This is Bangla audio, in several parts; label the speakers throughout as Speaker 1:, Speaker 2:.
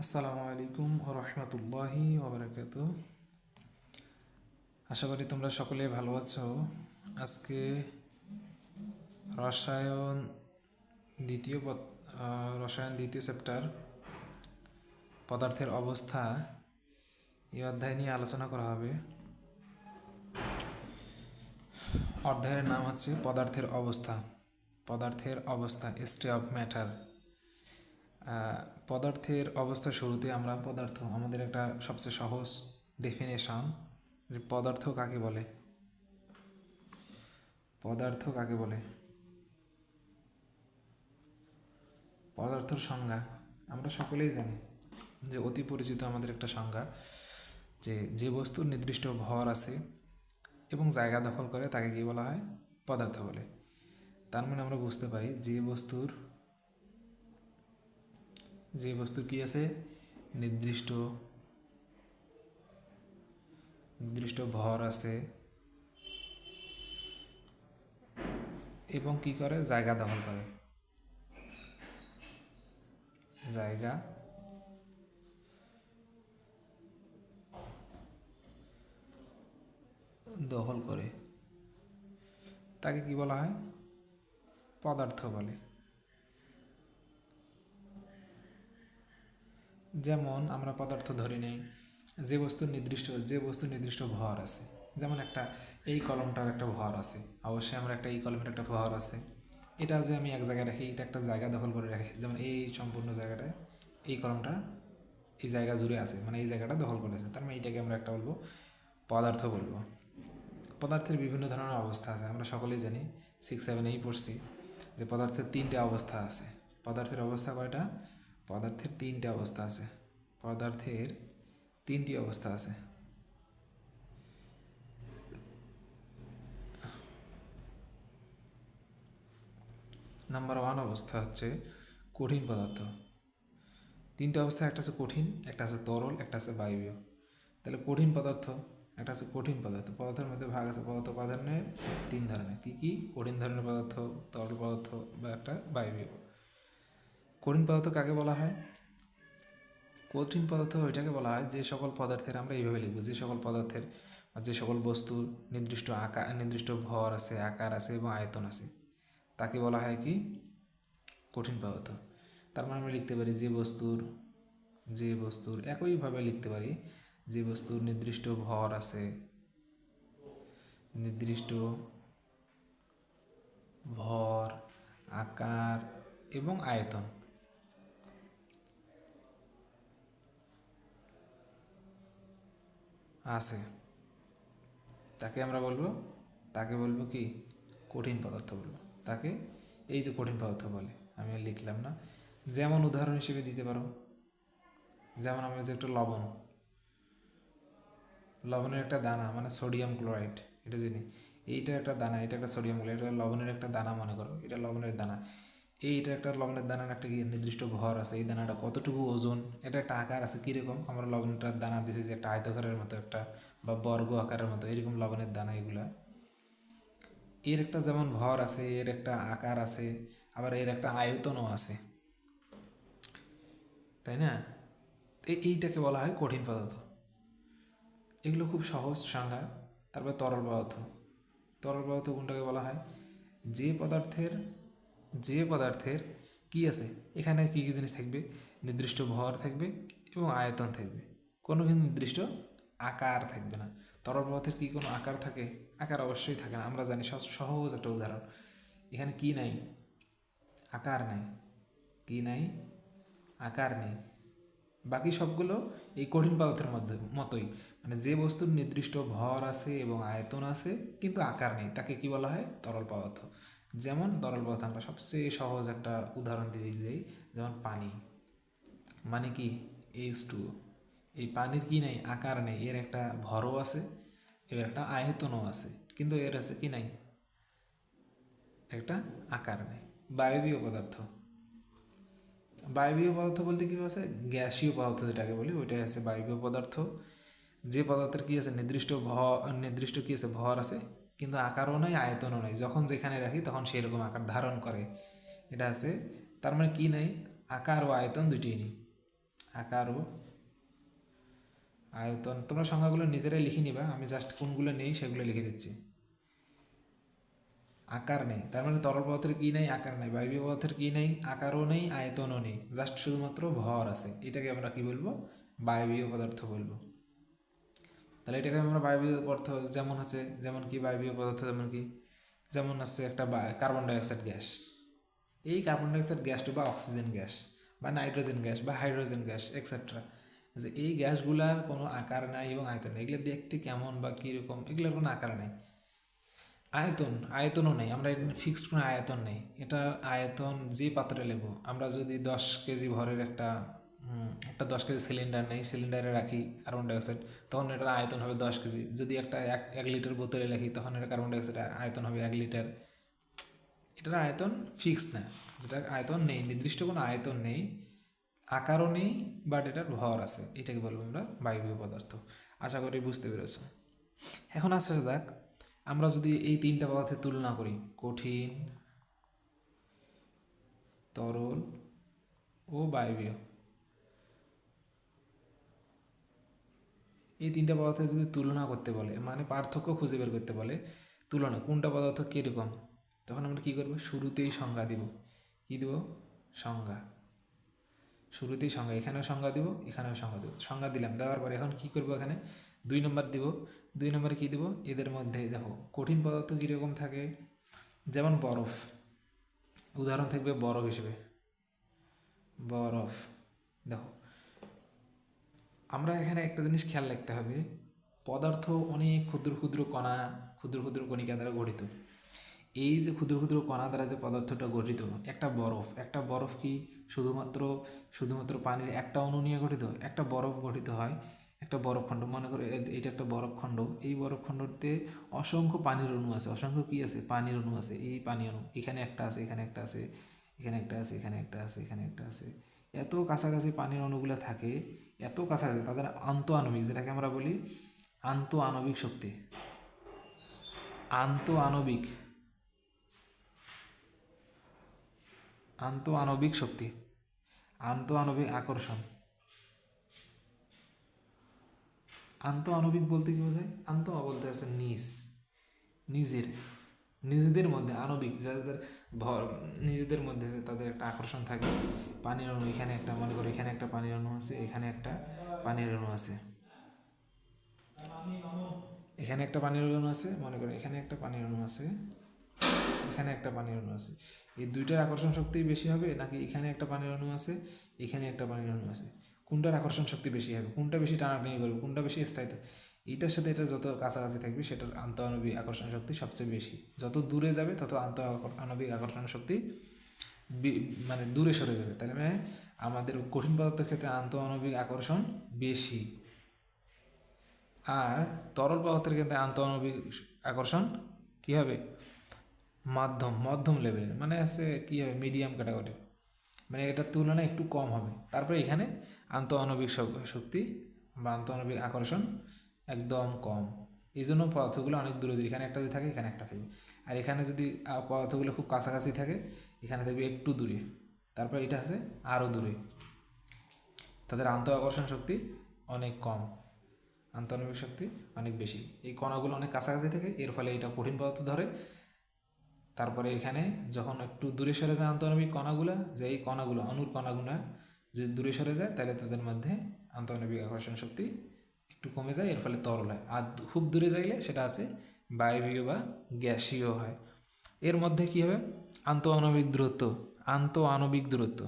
Speaker 1: আসসালামু আলাইকুম ও রহমতুল্লাহি ওবরাকাত। আশা করি তোমরা সকলে ভালো আছো। আজকে রসায়ন দ্বিতীয় চ্যাপ্টার পদার্থের অবস্থা এই অধ্যায় নিয়ে আলোচনা করা হবে। অধ্যায়ের নাম হচ্ছে পদার্থের অবস্থা। State of matter. পদার্থের অবস্থা শুরুতে আমরা আমাদের একটা সবচেয়ে সহজ ডেফিনেশন, যে পদার্থ কাকে বলে। পদার্থের সংজ্ঞা আমরা সকলেই জানি, যে অতি পরিচিত আমাদের একটা সংজ্ঞা, যে বস্তুর নির্দিষ্ট ভর আছে এবং জায়গা দখল করে তাকে কি বলা হয়? পদার্থ বলে। তার মানে আমরা বুঝতে পারি যে বস্তুর কি আছে? নির্দিষ্ট ভর আছে এবং কি করে? জায়গা দখল করে। তাকে কি বলা হয়? পদার্থ বলে। যেমন আমরা পদার্থ ধরে নেই যে বস্তুর নির্দিষ্ট ভর আছে। যেমন এই কলমটার একটা ভর আছে, অবশ্যই আমরা এই কলমের একটা ভর আছে। এটা যে আমি এক জায়গায় রাখি, এটা একটা জায়গা দখল করে রাখি। যেমন এই সম্পূর্ণ জায়গাটায় এই কলমটা এই জায়গা জুড়ে আছে, মানে এই জায়গাটা দখল করেছে। তার মানে এইটাকে আমরা একটা বলবো পদার্থ বলবো। পদার্থের বিভিন্ন ধরনের অবস্থা আছে, আমরা সকলেই জানি, 6-7 পড়ছি, যে পদার্থের 3টে অবস্থা আছে। পদার্থের অবস্থা কয়টা? পদার্থের 3টে অবস্থা আছে। পদার্থের 3টি অবস্থা আছে। নাম্বার 1 অবস্থা হচ্ছে কঠিন পদার্থ। 3টে অবস্থা, একটা আছে কঠিন, একটা আছে তরল, একটা আছে বায়বীয়। তাহলে কঠিন পদার্থ, একটা আছে কঠিন পদার্থ। পদার্থের মধ্যে ভাগ আছে পদার্থ কয় ধরনের? 3 ধরনের। কি? কঠিন ধরনের পদার্থ, তরল পদার্থ বা একটা বায়বীয়। কঠিন পদার্থ কাকে বলা হয়? কঠিন পদার্থ ওইটাকে বলা হয় যে সকল পদার্থের, আমরা এইভাবে লিখব, যে সকল পদার্থের যে সকল বস্তুর নির্দিষ্ট আকার, নির্দিষ্ট ভর আছে, আকার আছে এবং আয়তন আছে, তাকে বলা হয় কি? কঠিন পদার্থ। তার মানে আমরা লিখতে পারি যে বস্তুর একইভাবে লিখতে পারি, যে বস্তুর নির্দিষ্ট ভর আছে, নির্দিষ্ট ভর, আকার এবং আয়তন আছে, তাকে আমরা বলবো কি? কঠিন পদার্থ বলবো তাকে। এই যে কঠিন পদার্থ বলে, আমি আর লিখলাম না। যেমন উদাহরণ হিসেবে দিতে পারো, যেমন আমরা যে একটা লবণের একটা দানা, মানে সোডিয়াম ক্লোরাইড, এটা জানি, এইটা একটা দানা, এটা একটা সোডিয়াম ক্লোরাইড, এটা লবণের একটা দানা মনে করো, এটা লবণের দানা। এইটা একটা লবণের দানার একটা নির্দিষ্ট ভর আছে, এই দানাটা কতটুকু ওজন, এটা একটা আকার আছে। কীরকম? আমরা লবণটার দানা দিছি যে একটা আয়তকারের মতো, একটা বা বর্গ আকারের মতো, এরকম লবণের দানা এগুলা। এর একটা যেমন ভর আছে, এর একটা আকার আছে, আবার এর একটা আয়তনও আছে, তাই না? এইটাকে বলা হয় কঠিন পদার্থ। এগুলো খুব সহজ সংজ্ঞা। তারপর তরল পদার্থ কোনটাকে বলা হয়? যে পদার্থের কি আছে, এখানে কী কী জিনিস থাকবে? নির্দিষ্ট ভর থাকবে এবং আয়তন থাকবে, কোনো কিন্তু নির্দিষ্ট আকার থাকবে না। তরল পদার্থের কি কোনো আকার থাকে? আকার অবশ্যই থাকে না। আমরা জানি, সহজ একটা উদাহরণ, এখানে কি নাই? আকার নাই। কি নাই? আকার নেই। বাকি সবগুলো এই কঠিন পদার্থের মতোই, মানে যে বস্তুর নির্দিষ্ট ভর আছে এবং আয়তন আছে কিন্তু আকার নেই, তাকে কি বলা হয়? তরল পদার্থ। যেমন তরল পদার্থ আমরা সবচেয়ে সহজ একটা উদাহরণ দিয়ে যাই, যেমন পানি। মানে কি? H2O। এই পানির কি নেই? আকার নেই, এর একটা ভরও আছে, এর একটা আয়তনও আছে, কিন্তু এর আছে কি নাই? একটা আকার নেই। বায়বীয় পদার্থ বলতে কী আছে? গ্যাসীয় পদার্থ যেটাকে বলি, ওইটাই আছে বায়বীয় পদার্থ। যে পদার্থের কী আছে? নির্দিষ্ট কী আছে? ভর আছে, কিন্তু আকারও নাই, আয়তনও নাই। যখন যেখানে রাখি তখন সেরকম আকার ধারণ করে, এটা আছে। তার মানে কি নাই? আকার ও আয়তন দুইটিই নেই। আকার ও আয়তন, তোমরা সংজ্ঞাগুলো নিজেরাই লিখে নিবা, আমি জাস্ট কোনগুলো নেই সেগুলো লিখে দিচ্ছি। আকার নেই, তার মানে তরল পদার্থের কী নেই? আকার নেই। বায়বীয় পদার্থের কী নেই? আকারও নেই, আয়তনও নেই, জাস্ট শুধুমাত্র ভর আছে। এটাকে আমরা কি বলবো? বায়বীয় পদার্থ বলবো। তাহলে এটাকে আমরা বায়বীয় পদার্থ যেমন আছে, যেমন কি বায়বীয় পদার্থ যেমন কি, যেমন আছে একটা কার্বন ডাইঅক্সাইড গ্যাস। এই কার্বন ডাইঅক্সাইড গ্যাসটা বা অক্সিজেন গ্যাস বা নাইট্রোজেন গ্যাস বা হাইড্রোজেন গ্যাস এক্সেট্রা, যে এই গ্যাসগুলার কোনো আকার নাই এবং আয়তন নেই। এগুলো দেখতে কেমন বা কীরকম, এগুলোর কোনো আকার নেই, আয়তনও নেই। আমরা ফিক্সড কোনো আয়তন নেই। এটা আয়তন যে পাত্রে নেব, আমরা যদি 10 কেজি ভরের একটা 10 কেজি সিলিন্ডার নেই, সিলিন্ডারে রাখি কার্বন ডাইঅক্সাইড, তখন এটার আয়তন হবে 10 কেজি। যদি একটা 1 লিটার বোতলে রাখি, তখন এটা কার্বন ডাইঅক্সাইড আয়তন হবে 1 লিটার। এটার আয়তন ফিক্সড না, যেটা আয়তন নেই, নির্দিষ্ট কোনো আয়তন নেই, আকারও নেই, বাট এটার ভর আছে। এটাকে বলবো আমরা বায়বীয় পদার্থ। আশা করি বুঝতে পেরেছ। এখন আসা যাক, আমরা যদি এই 3টা পদার্থের তুলনা করি, কঠিন, তরল ও বায়বীয়, এই 3টা পদার্থের যদি তুলনা করতে বলে, মানে পার্থক্য খুঁজে বের করতে বলে, তুলনা কোনটা পদার্থ কীরকম, তখন আমরা কী করবো? শুরুতেই সংজ্ঞা দিব। কী দিব? সংজ্ঞা। শুরুতেই সংজ্ঞা, এখানেও সংজ্ঞা দিব, এখানেও সংজ্ঞা দিব। সংজ্ঞা দিলাম, দেওয়ার পরে এখন কী করবো? এখানে 2 নম্বর দিব। 2 নম্বরে কী দিব? এদের মধ্যে দেখো কঠিন পদার্থ কীরকম থাকে, যেমন বরফ, উদাহরণ থাকবে বরফ হিসেবে। বরফ, দেখো আমরা এখানে একটা জিনিস খেয়াল রাখতে হবে, পদার্থ অনেক ক্ষুদ্র ক্ষুদ্র কণা, ক্ষুদ্র ক্ষুদ্র কণিকা দ্বারা গঠিত। এই যে ক্ষুদ্র ক্ষুদ্র কণা দ্বারা যে পদার্থটা গঠিত, একটা বরফ কি শুধুমাত্র শুধুমাত্র পানির একটা অণু নিয়ে গঠিত? একটা বরফ গঠিত হয়, একটা বরফখণ্ড, মনে করো এটা একটা বরফখণ্ড, এই বরফখণ্ডতে অসংখ্য পানির অণু আছে, অসংখ্য কী আছে? পানির অণু আছে। এই পানি অণু এখানে একটা আছে, এখানে একটা আছে, এখানে একটা আছে, এখানে একটা আছে, এখানে একটা আছে, এত কাছাকাছি পানির অণুগুলো থাকে, এত কাছাকাছি, তাদের আন্তঃ আণবিক, যেটাকে আমরা বলি আন্তঃ আণবিক শক্তি, আন্তঃ আণবিক, আন্তঃ আণবিক শক্তি, আন্তঃ আণবিক আকর্ষণ। আন্তঃ আণবিক বলতে কী বোঝায়? আন্তঃ বলতে আছে নিজ, নিজের, নিজেদের মধ্যে আণবিক, যাদের ভর, নিজেদের মধ্যে যে তাদের একটা আকর্ষণ থাকে। পানির অণু এখানে একটা, মনে করো এখানে একটা পানির অণু আছে, এখানে একটা পানির অণু আছে, এখানে একটা পানির অণু আছে, মনে করো এখানে একটা পানির অণু আছে, এখানে একটা পানির অণু আছে। এই দুইটার আকর্ষণ শক্তি বেশি হবে, নাকি এখানে একটা পানির অণু আছে, এখানে একটা পানির অণু আছে, কোনটার আকর্ষণ শক্তি বেশি হবে? কোনটা বেশি টানাটানি করবে? কোনটা বেশি স্থায়িত্ব? এইটার সাথে এটা যত কাছাকাছি থাকবে, সেটার আন্তঃআণবিক আকর্ষণ শক্তি সবচেয়ে বেশি। যত দূরে যাবে তত আণবিক আকর্ষণ শক্তি মানে দূরে সরে যাবে। তাহলে মানে আমাদের কঠিন পদার্থের ক্ষেত্রে আন্তঃআণবিক আকর্ষণ বেশি, আর তরল পদার্থের ক্ষেত্রে আন্তঃআণবিক আকর্ষণ কী হবে? মধ্যম, মধ্যম লেভেলের, মানে আছে কী হবে? মিডিয়াম ক্যাটাগরি, মানে এটার তুলনায় একটু কম হবে। তারপরে এখানে আন্তঃআণবিক শক্তি বা আন্তঃআণবিক আকর্ষণ একদম কম। এই জন্য পদার্থগুলো অনেক দূরে দূরে, এখানে একটা যদি থাকে, এখানে একটা থাকবে। আর এখানে যদি পদার্থগুলো খুব কাছাকাছি থাকে, এখানে থাকবে একটু দূরে, তারপর এটা আছে আরও দূরে, তাদের আন্তঃ আকর্ষণ শক্তি অনেক কম, আন্তঃআণবিক শক্তি অনেক বেশি। এই কণাগুলো অনেক কাছাকাছি থাকে, এর ফলে এটা কঠিন পদার্থ ধরে। তারপরে এখানে যখন একটু দূরে সরে যায় আন্তঃআণবিক কণাগুলো, যে এই কণাগুলো, অণুর কণাগুলো যদি দূরে সরে যায়, তাহলে তাদের মধ্যে আন্তঃআণবিক আকর্ষণ শক্তি একটু কমে যায়, এর ফলে তরল হয়। আর খুব দূরে যাইলে সেটা আছে বায়বীয় বা গ্যাসীয় হয়। এর মধ্যে কী হবে? আন্তঃআণবিক দূরত্ব, আন্তঃআণবিক দূরত্ব।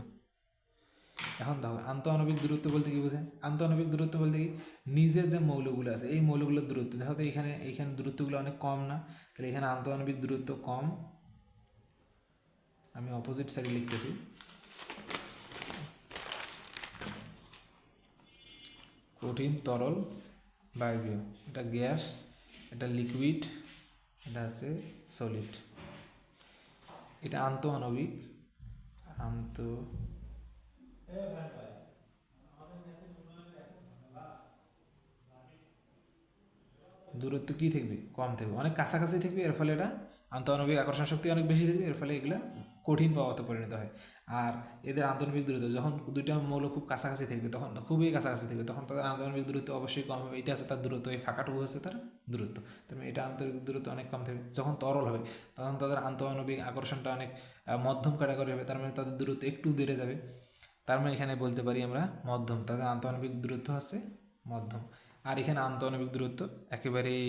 Speaker 1: এখন দেখো আন্তঃআণবিক দূরত্ব বলতে কী বোঝায়? আন্তঃআণবিক দূরত্ব বলতে কি, নিজের যে মৌলগুলো আছে, এই মৌলগুলোর দূরত্ব দেখো তো, এখানে এইখানে দূরত্বগুলো অনেক কম না? তাহলে এখানে আন্তঃআণবিক দূরত্ব কম। আমি অপোজিট সাইডে লিখতেছি, কঠিন, তরল, বায়বীয়। এটা গ্যাস, এটা লিকুইড, এটা আছে সলিড। এটা আন্তঃআণবিক, আন্ত দূরত্ব কী থাকবে? কম থাকবে, অনেক কাছাকাছি থাকবে, এর ফলে এটা আন্তঃআণবিক আকর্ষণ শক্তি অনেক বেশি থাকবে, এর ফলে এগুলা কঠিন পদার্থে পরিণত হয়। আর এদের আন্তঃনবিক দূরত্ব যখন দুইটা মৌল খুব কাছাকাছি থাকবে, তখন খুবই কাছাকাছি থাকবে, তখন তাদের আন্তঃনবিক দূরত্ব অবশ্যই কম হবে। এটা আছে তার দূরত্ব, এই ফাঁকাটুকু হচ্ছে তার দূরত্ব। তার মানে এটা আন্তরিক দূরত্ব অনেক কম থাকবে। যখন তরল হবে তখন তাদের আন্তঃনবিক আকর্ষণটা অনেক মধ্যম ক্যাটাগরি হবে, তার মানে তাদের দূরত্ব একটু বেড়ে যাবে। তার মানে এখানে বলতে পারি আমরা মধ্যম, তাদের আন্তঃনবিক দূরত্ব হচ্ছে মধ্যম। আর এখানে আন্তঃনবিক দূরত্ব একেবারেই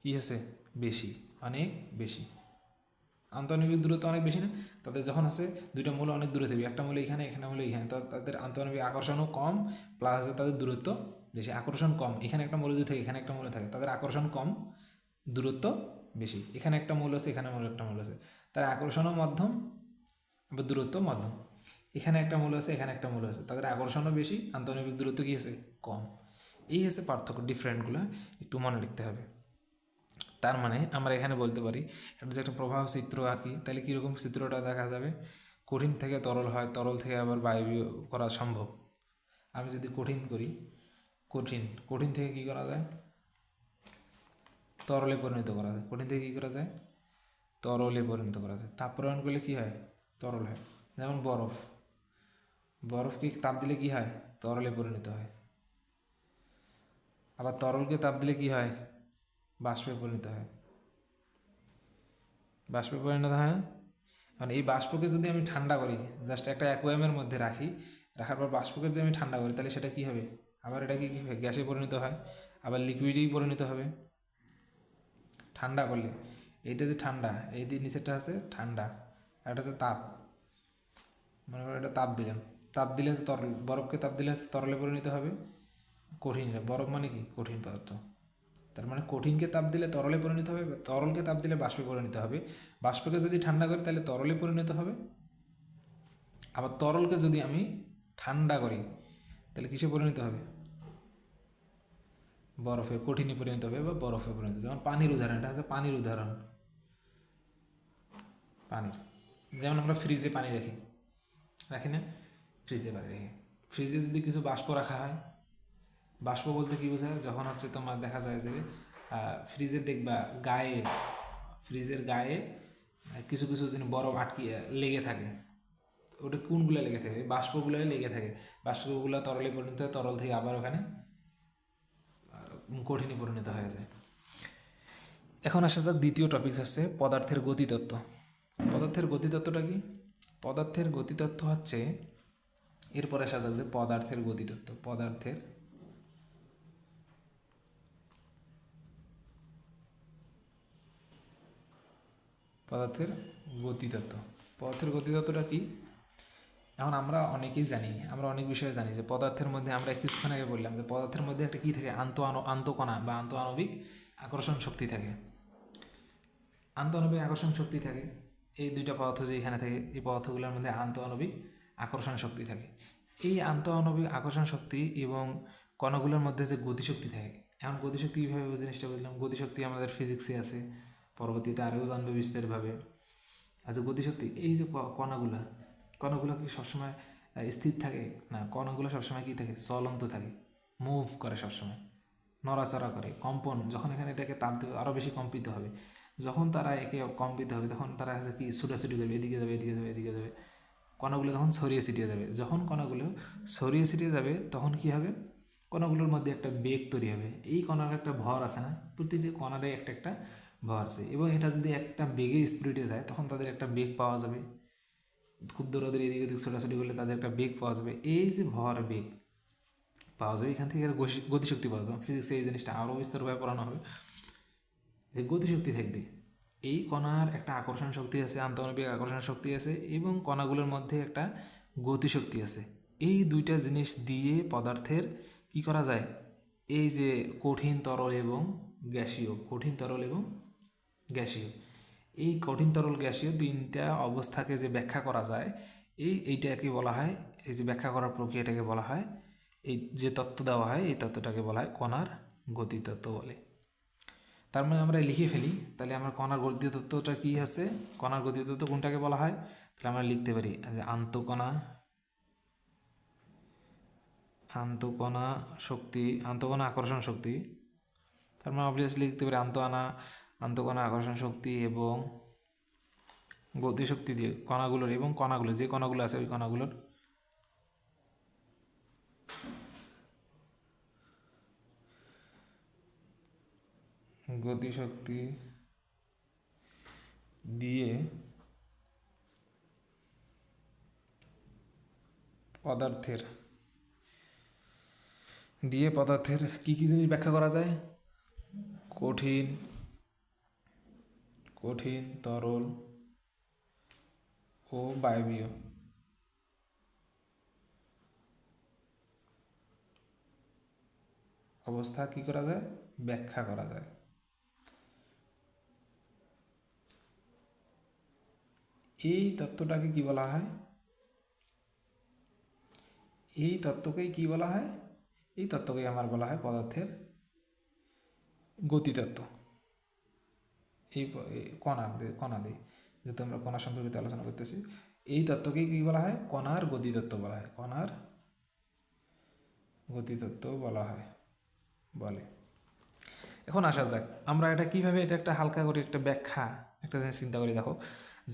Speaker 1: কী আছে, বেশি, অনেক বেশি। আন্তঃনবিক দূরত্ব অনেক বেশি না, তাদের যখন আছে দুইটা মূল অনেক দূরে থাকবে, একটা মূল এখানে, এখানে মূল এখানে, তাদের আন্তঃনবিক আকর্ষণও কম, প্লাস তাদের দূরত্ব বেশি। আকর্ষণ কম, এখানে একটা মূল যদি থাকে, এখানে একটা মূল থাকে, তাদের আকর্ষণ কম, দূরত্ব বেশি। এখানে একটা মূল আছে, এখানে মূল একটা মূল আছে, তার আকর্ষণও মধ্যম, দূরত্ব মধ্যম। এখানে একটা মূল আছে, এখানে একটা মূল আছে, তাদের আকর্ষণও বেশি, আন্তঃনবিক দূরত্ব কী আছে, কম। এই হচ্ছে পার্থক্য, ডিফারেন্টগুলো একটু মনে রাখতে হবে। তার মানে আমরা এখানে বলতে পারি এটা যে একটা প্রবাহ চিত্র আঁকি, তাহলে কীরকম চিত্রটা দেখা যাবে, কঠিন থেকে তরল হয়, তরল থেকে আবার বায়বীয় করা সম্ভব। আমি যদি কঠিন করি, কঠিন কঠিন থেকে কী করা যায়, তরলে পরিণত করা যায়। কঠিন থেকে কী করা যায়, তরলে পরিণত করা যায়। তাপ প্রয়োগ করলে কী হয়, তরল হয়। যেমন বরফ, বরফকে তাপ দিলে কী হয়, তরলে পরিণত হয়। আবার তরলকে তাপ দিলে কী হয়, বাষ্পে পরিণত হয়। বাষ্পে পরিণত হয় না? মানে এই বাষ্পকে যদি আমি ঠান্ডা করি, জাস্ট একটা অ্যাকোয়ামের মধ্যে রাখি, রাখার পর বাষ্পকে যদি আমি ঠান্ডা করি, তাহলে সেটা কী হবে, আবার এটা কি গ্যাসে পরিণত হয়, আবার লিকুইডেই পরিণত হবে ঠান্ডা করলে। এইটা যে ঠান্ডা, এই নিচেরটা আছে ঠান্ডা, আর এটা হচ্ছে তাপ। মনে করো এটা তাপ দিলাম, তাপ দিলে হচ্ছে তরল, বরফকে তাপ দিলে হচ্ছে তরলে পরিণত হবে। কঠিন, বরফ মানে কি, কঠিন পদার্থ। তার মানে কঠিনকে তাপ দিলে তরলে পরিণত হবে, তরলকে তাপ দিলে বাষ্পে পরিণত হবে। বাষ্পকে যদি ঠান্ডা করি তাহলে তরলে পরিণত হবে। আবার তরলকে যদি আমি ঠান্ডা করি তাহলে কিসে পরিণত হবে, বরফে, কঠিনে পরিণত হবে বা বরফে পরিণত। যেমন পানির উদাহরণ, এটা হচ্ছে পানির উদাহরণ। পানির, যেমন আমরা ফ্রিজে পানি রাখি, রাখি না, ফ্রিজে পানি রাখি, ফ্রিজে যদি কিছু বাষ্প রাখা হয়, বাষ্প বলতে কী বোঝায়, যখন হচ্ছে তোমার দেখা যায় যে ফ্রিজের দেখবা গায়ে, ফ্রিজের গায়ে কিছু কিছু জিনিস বরফ আটকিয়ে লেগে থাকে, ওটা কোনগুলো লেগে থাকে, বাষ্পগুলোই লেগে থাকে। বাষ্পগুলো তরলে পরিণত হয়, তরল থেকে আবার ওখানে কঠিনে পরিণত হয়ে যায়। এখন আসা যাক দ্বিতীয় টপিক আছে পদার্থের গতিতত্ত্ব। পদার্থের গতিতত্ত্বটা কি, পদার্থের গতিতত্ত্ব হচ্ছে, এরপরে আসা যাক যে পদার্থের গতিতত্ত্ব, পদার্থের পদার্থের গতিতত্ত্ব। পদার্থের গতিতত্ত্বটা কি, এখন আমরা অনেকেই জানি, আমরা অনেক বিষয়ে জানি যে পদার্থের মধ্যে, আমরা কিছুক্ষণ আগে বললাম যে পদার্থের মধ্যে একটা কী থাকে, আন্তঃকণা বা আন্তঃআণবিক আকর্ষণ শক্তি থাকে। আন্তঃআণবিক আকর্ষণ শক্তি থাকে, এই দুইটা পদার্থ যে এখানে থাকে, এই পদার্থগুলোর মধ্যে আন্তঃআণবিক আকর্ষণ শক্তি থাকে। এই আন্তঃআণবিক আকর্ষণ শক্তি এবং কণাগুলোর মধ্যে যে গতিশক্তি থাকে, এখন গতিশক্তি কীভাবে জিনিসটা বুঝলাম, গতিশক্তি আমাদের ফিজিক্সে আছে, পরবর্তীতে আরও জানবে বিস্তারভাবে। আচ্ছা গতিশক্তি, এই যে কণাগুলা, কণাগুলো কি সবসময় স্থির থাকে না, কণাগুলো সবসময় কী থাকে, চলন্ত থাকে, মুভ করে সবসময়, নড়াচড়া করে, কম্পন। যখন এখানে এটাকে তাপ দেবে আরও বেশি কম্পিত হবে, যখন তারা একে কম্পিত হবে তখন তারা হচ্ছে কি ছুটাছুটি করবে, এদিকে যাবে, এদিকে যাবে, এদিকে যাবে, কণাগুলো তখন ছড়িয়ে ছিটিয়ে যাবে। যখন কণাগুলো ছড়িয়ে ছিটিয়ে যাবে তখন কী হবে, কণাগুলোর মধ্যে একটা বেগ তৈরি হবে। এই কণার একটা ভর আছে না, প্রতিটি কণারে একটা একটা ভর আছে, এবং এটা যদি একটা বেগে স্পিডে যায় তখন তাদের একটা বেগ পাওয়া যাবে। খুব দৌড়াদৌড়ি এদিক ওদিক ছোটাছুটি করলে তাদের একটা বেগ পাওয়া যাবে। এই যে ভর বেগ পাওয়া যাবে, এখান থেকে গতিশক্তি পাওয়া যাবে। ফিজিক্সে এই জিনিসটা আরও বিস্তারভাবে পড়ানো হবে, যে গতিশক্তি থাকবে। এই কণার একটা আকর্ষণ শক্তি আছে, আন্তঃআণবিক আকর্ষণ শক্তি আছে, এবং কণাগুলোর মধ্যে একটা গতিশক্তি আছে। এই দুইটা জিনিস দিয়ে পদার্থের কি করা যায়, এই যে কঠিন তরল এবং গ্যাসীয়, কঠিন তরল এবং গ্যাসীয়, এই কঠিন তরল গ্যাসীয় তিনটা অবস্থাকে যে ব্যাখ্যা করা যায়, এইটাকে বলা হয়, এই যে ব্যাখ্যা করার প্রক্রিয়াটাকে বলা হয়, এই যে তত্ত্ব দেওয়া হয় এই তত্ত্বটাকে বলা হয় কণার গতিতত্ত্ব বলে। তার মানে আমরা লিখে ফেলি, তাহলে আমরা কণার গতিতত্ত্বটা কী আছে, কণার গতিতত্ত্ব কোনটাকে বলা হয়, তাহলে আমরা লিখতে পারি যে আন্তঃকণা, আন্তঃকণা শক্তি, আন্তঃকণা আকর্ষণ শক্তি। তার মানে অবভিয়াসলি লিখতে পারি আন্তঃকণা আকর্ষণ শক্তি এবং গতিশক্তি দিয়ে কণাগুলোর এবং কণাগুলো যে কণাগুলো আছে ওই কণাগুলোর গতিশক্তি দিয়ে পদার্থের কি কি জিনিস ব্যাখ্যা করা যায়? কঠিন, তরল ও বায়বীয় অবস্থা কি করা যায়? ব্যাখ্যা করা যায়। এই তত্ত্বটাকে কি বলা হয়? এই তত্ত্বকেই কি বলা হয়? এই তত্ত্বকেই আমার বলা হয় পদার্থের গতিতত্ত্ব। এই কণা দিয়ে যেহেতু আমরা কণা সম্পর্কিত আলোচনা করতেছি, এই তত্ত্বকেই কি বলা হয়? কণার গতিতত্ত্ব বলা হয়। কণার গতিতত্ত্ব বলে। এখন আসা যাক আমরা এটা কিভাবে, এটা একটা হালকা করে একটা ব্যাখ্যা, একটা জিনিস চিন্তা করি। দেখো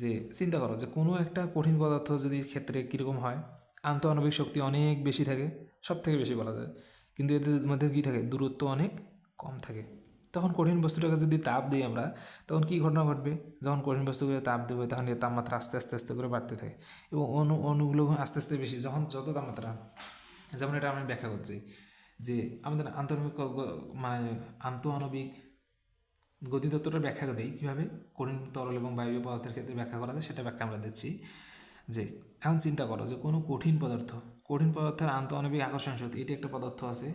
Speaker 1: যে চিন্তা করো যে কোনো একটা কঠিন পদার্থ যদি ক্ষেত্রে কীরকম হয়, আন্তঃআণবিক শক্তি অনেক বেশি থাকে, সব থেকে বেশি বলা যায়, কিন্তু এদের মধ্যে কী থাকে? দূরত্ব অনেক কম থাকে। তখন কঠিন বস্তুটাকে যদি তাপ দিই আমরা, তখন কী ঘটনা ঘটবে? যখন কঠিন বস্তুকে তাপ দেবে তখন এর তাপমাত্রা আস্তে আস্তে করে বাড়তে থাকে এবং অণুগুলো আস্তে আস্তে বেশি, যখন যত তাপমাত্রা, যেমন এটা আমি ব্যাখ্যা করছি যে আমাদের আন্তঃআণবিক গতিতত্ত্বটা ব্যাখ্যা দিই কীভাবে কঠিন, তরল এবং বায়বীয় পদার্থের ক্ষেত্রে ব্যাখ্যা করা যায়, সেটা ব্যাখ্যা আমরা দিচ্ছি। যে এখন চিন্তা করো যে কোনো কঠিন পদার্থের আন্তঃআণবিক আকর্ষণ শক্তি, এটি একটা পদার্থ আছে,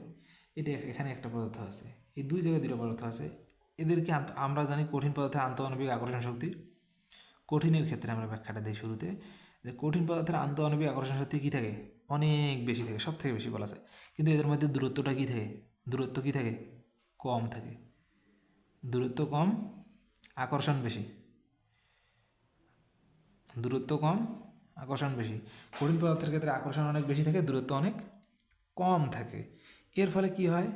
Speaker 1: এটি এখানে একটা পদার্থ আছে, এই দুই জায়গায় দুটো পদার্থ আছে। এদেরকে আমরা জানি কঠিন পদার্থের আন্তঃআণবিক আকর্ষণ শক্তি। কঠিনের ক্ষেত্রে আমরা ব্যাখ্যাটা দিই শুরুতে, যে কঠিন পদার্থের আন্তঃআণবিক আকর্ষণ শক্তি কী থাকে? অনেক বেশি থাকে, সব থেকে বেশি বলা যায়। কিন্তু এদের মধ্যে দূরত্বটা কী থাকে? দূরত্ব কী থাকে? কম থাকে। দূরত্ব কম, আকর্ষণ বেশি। দূরত্ব কম, আকর্ষণ বেশি। কঠিন পদার্থের ক্ষেত্রে আকর্ষণ অনেক বেশি থাকে, দূরত্ব অনেক কম থাকে। এর ফলে কি হয়?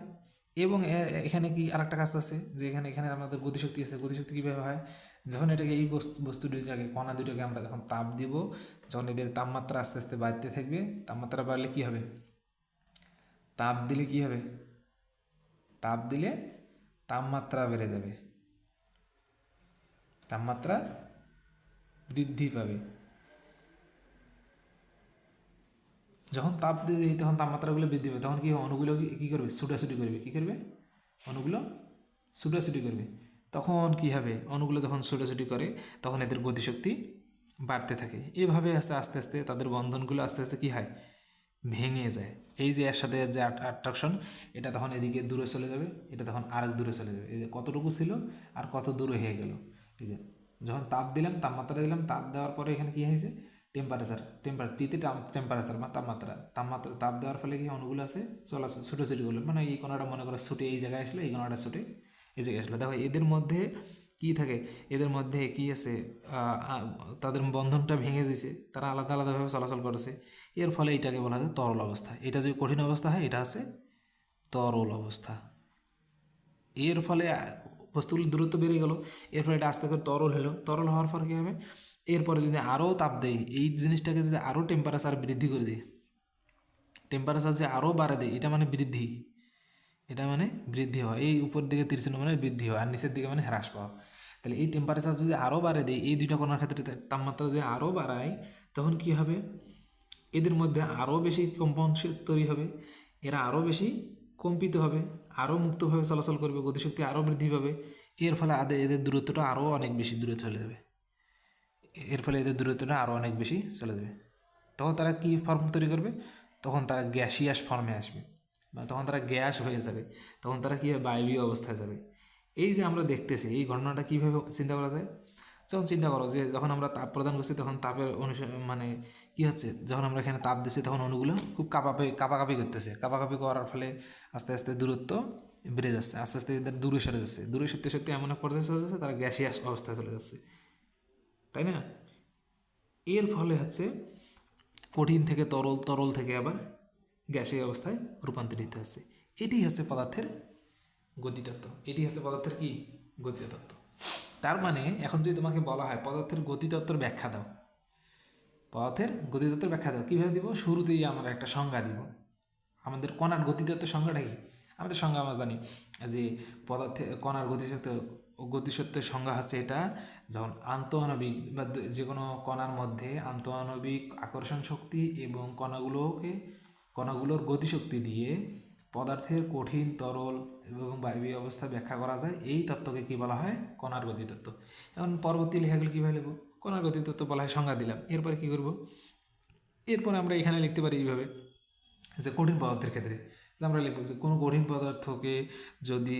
Speaker 1: এবং এখানে কি আর একটা কাজ আছে যে এখানে আমাদের গতিশক্তি আছে। গতিশক্তি কীভাবে হয়? যখন এটাকে এই বস্তু দুইটাকে, কণা দুইটাকে আমরা যখন তাপ দিব, যখন এদের তাপমাত্রা আস্তে আস্তে বাড়তে থাকবে, তাপমাত্রা বাড়লে কি হবে? তাপ দিলে কি হবে? তাপ দিলে তাপমাত্রা বেড়ে যাবে, তাপমাত্রা বৃদ্ধি পাবে। যখন তাপ দিয়ে দিই তখন তাপমাত্রাগুলো বৃদ্ধি পাবে, তখন কি অণুগুলো কী করবে? ছুটাছুটি করবে। কী করবে? অণুগুলো ছুটাছুটি করবে। তখন কী হবে? অণুগুলো যখন ছুটাছুটি করে তখন এদের গতিশক্তি বাড়তে থাকে। এভাবে আস্তে আস্তে তাদের বন্ধনগুলো আস্তে আস্তে কী হয়? ভেঙে যায়। এই যে এর সাথে যে অ্যাট্রাকশন, এটা তখন এদিকে দূরে চলে যাবে, এটা তখন আরেক দূরে চলে যাবে। এই যে কতটুকু ছিল আর কত দূরে হয়ে গেল। এই যে যখন তাপ দিলাম, তাপমাত্রা দিলাম, তাপ দেওয়ার পরে এখানে কী হয়েছে? টিতে টেম্পারেচার বা তাপমাত্রা তাপ দেওয়ার ফলে কি অণুগুলো আছে চলাচল, ছুটোছুটি করলো, মানে এই কোণাটা মনে করো ছুটে এই জায়গায় আসলো, এই কোণাটা ছুটে এই জায়গায় আসলো। দেখো এদের মধ্যে কি থাকে? এদের মধ্যে কি আছে? তাদের বন্ধনটা ভেঙে দিয়েছে, তারা আলাদা আলাদাভাবে চলাচল করেছে। এর ফলে এটাকে বলা হয় তরল অবস্থা। এটা যদি কঠিন অবস্থা হয়, এটা আছে তরল অবস্থা। এর ফলে বস্তুগুলোর দূরত্ব বেড়ে গেল, এর ফলে এটা আস্তে করে তরল হলো। তরল হওয়ার পর কী হবে? এরপরে যদি আরও তাপ দেয়, এই জিনিসটাকে যদি আরও টেম্পারেচার বৃদ্ধি করে দিই, টেম্পারেচার যে আরও বাড়ে দেয়, এটা মানে বৃদ্ধি, এটা মানে বৃদ্ধি হয়। এই উপর দিকে 30 মানে বৃদ্ধি হয়, আর নিচের দিকে মানে হ্রাস পাওয়া। তাহলে এই টেম্পারেচার যদি আরও বাড়ে দেয়, এই দুইটা কণার ক্ষেত্রে তাপমাত্রা যদি আরও বাড়ায়, তখন কী হবে? এদের মধ্যে আরও বেশি কম্পন তৈরি হবে, এরা আরও বেশি কম্পিত হবে, আরও মুক্তভাবে চলাচল করবে, গতিশক্তি আরও বৃদ্ধি পাবে। এর ফলে এদের দূরত্বটা আরও অনেক বেশি দূরে চলে যাবে। আরও অনেক বেশি চলে যাবে। তখন তারা কী ফর্ম তৈরি করবে? তখন তারা গ্যাসিয়াস ফর্মে আসবে, বা তখন তারা গ্যাস হয়ে যাবে, তখন তারা কী হবে? বায়বীয় অবস্থায় যাবে। এই যে আমরা দেখতেছি, এই ঘটনাটা কীভাবে চিন্তা করা যায়? যখন চিন্তা করো যে যখন আমরা তাপ প্রদান করছি, তখন তাপের মানে কী হচ্ছে? যখন আমরা এখানে তাপ দিচ্ছি, তখন অণুগুলো খুব কাঁপাকাঁপি করতেছে। কাঁপাকাঁপি করার ফলে আস্তে আস্তে দূরত্ব বেড়ে যাচ্ছে, আস্তে আস্তে এদের দূরে সরে যাচ্ছে। দূরে সত্যি সত্যি এমন এক পর্যায়ে চলে যাচ্ছে, তারা গ্যাসিয়াস অবস্থায় চলে যাচ্ছে, তাই না? এর ফলে হচ্ছে কঠিন থেকে তরল, তরল থেকে আবার গ্যাসীয় অবস্থায় রূপান্তরিত হচ্ছে। এটি হচ্ছে পদার্থের গতিতত্ত্ব। এটি হচ্ছে পদার্থের কি? গতিতত্ত্ব। তার মানে এখন যদি তোমাকে বলা হয় পদার্থের গতিতত্ত্বের ব্যাখ্যা দাও, পদার্থের গতিতত্ত্বের ব্যাখ্যা দাও, কীভাবে দিব? শুরুতেই আমরা একটা সংজ্ঞা দিব। আমাদের কণার গতিতত্ত্বের সংজ্ঞাটা কি? আমাদের সংজ্ঞা আমরা জানি যে পদার্থে কণার গতিসত্ত্বের সংজ্ঞা হচ্ছে এটা, যখন আন্তঃআণবিক বা যে কোনো কণার মধ্যে আন্তঃআণবিক আকর্ষণ শক্তি এবং কণাগুলোর গতিশক্তি দিয়ে পদার্থের কঠিন, তরল এবং বায়বীয় অবস্থা ব্যাখ্যা করা যায়, এই তত্ত্বকে কী বলা হয়? কণার গতিতত্ত্ব। এখন পরবর্তী লেখাগুলো কীভাবে লিখব? কণার গতিতত্ত্ব বলা হয়, সংজ্ঞা দিলাম। এরপরে কী করব? এরপরে আমরা এখানে লিখতে পারি এইভাবে যে কঠিন পদার্থের ক্ষেত্রে যে আমরা লিখব যে কোনো কঠিন পদার্থকে যদি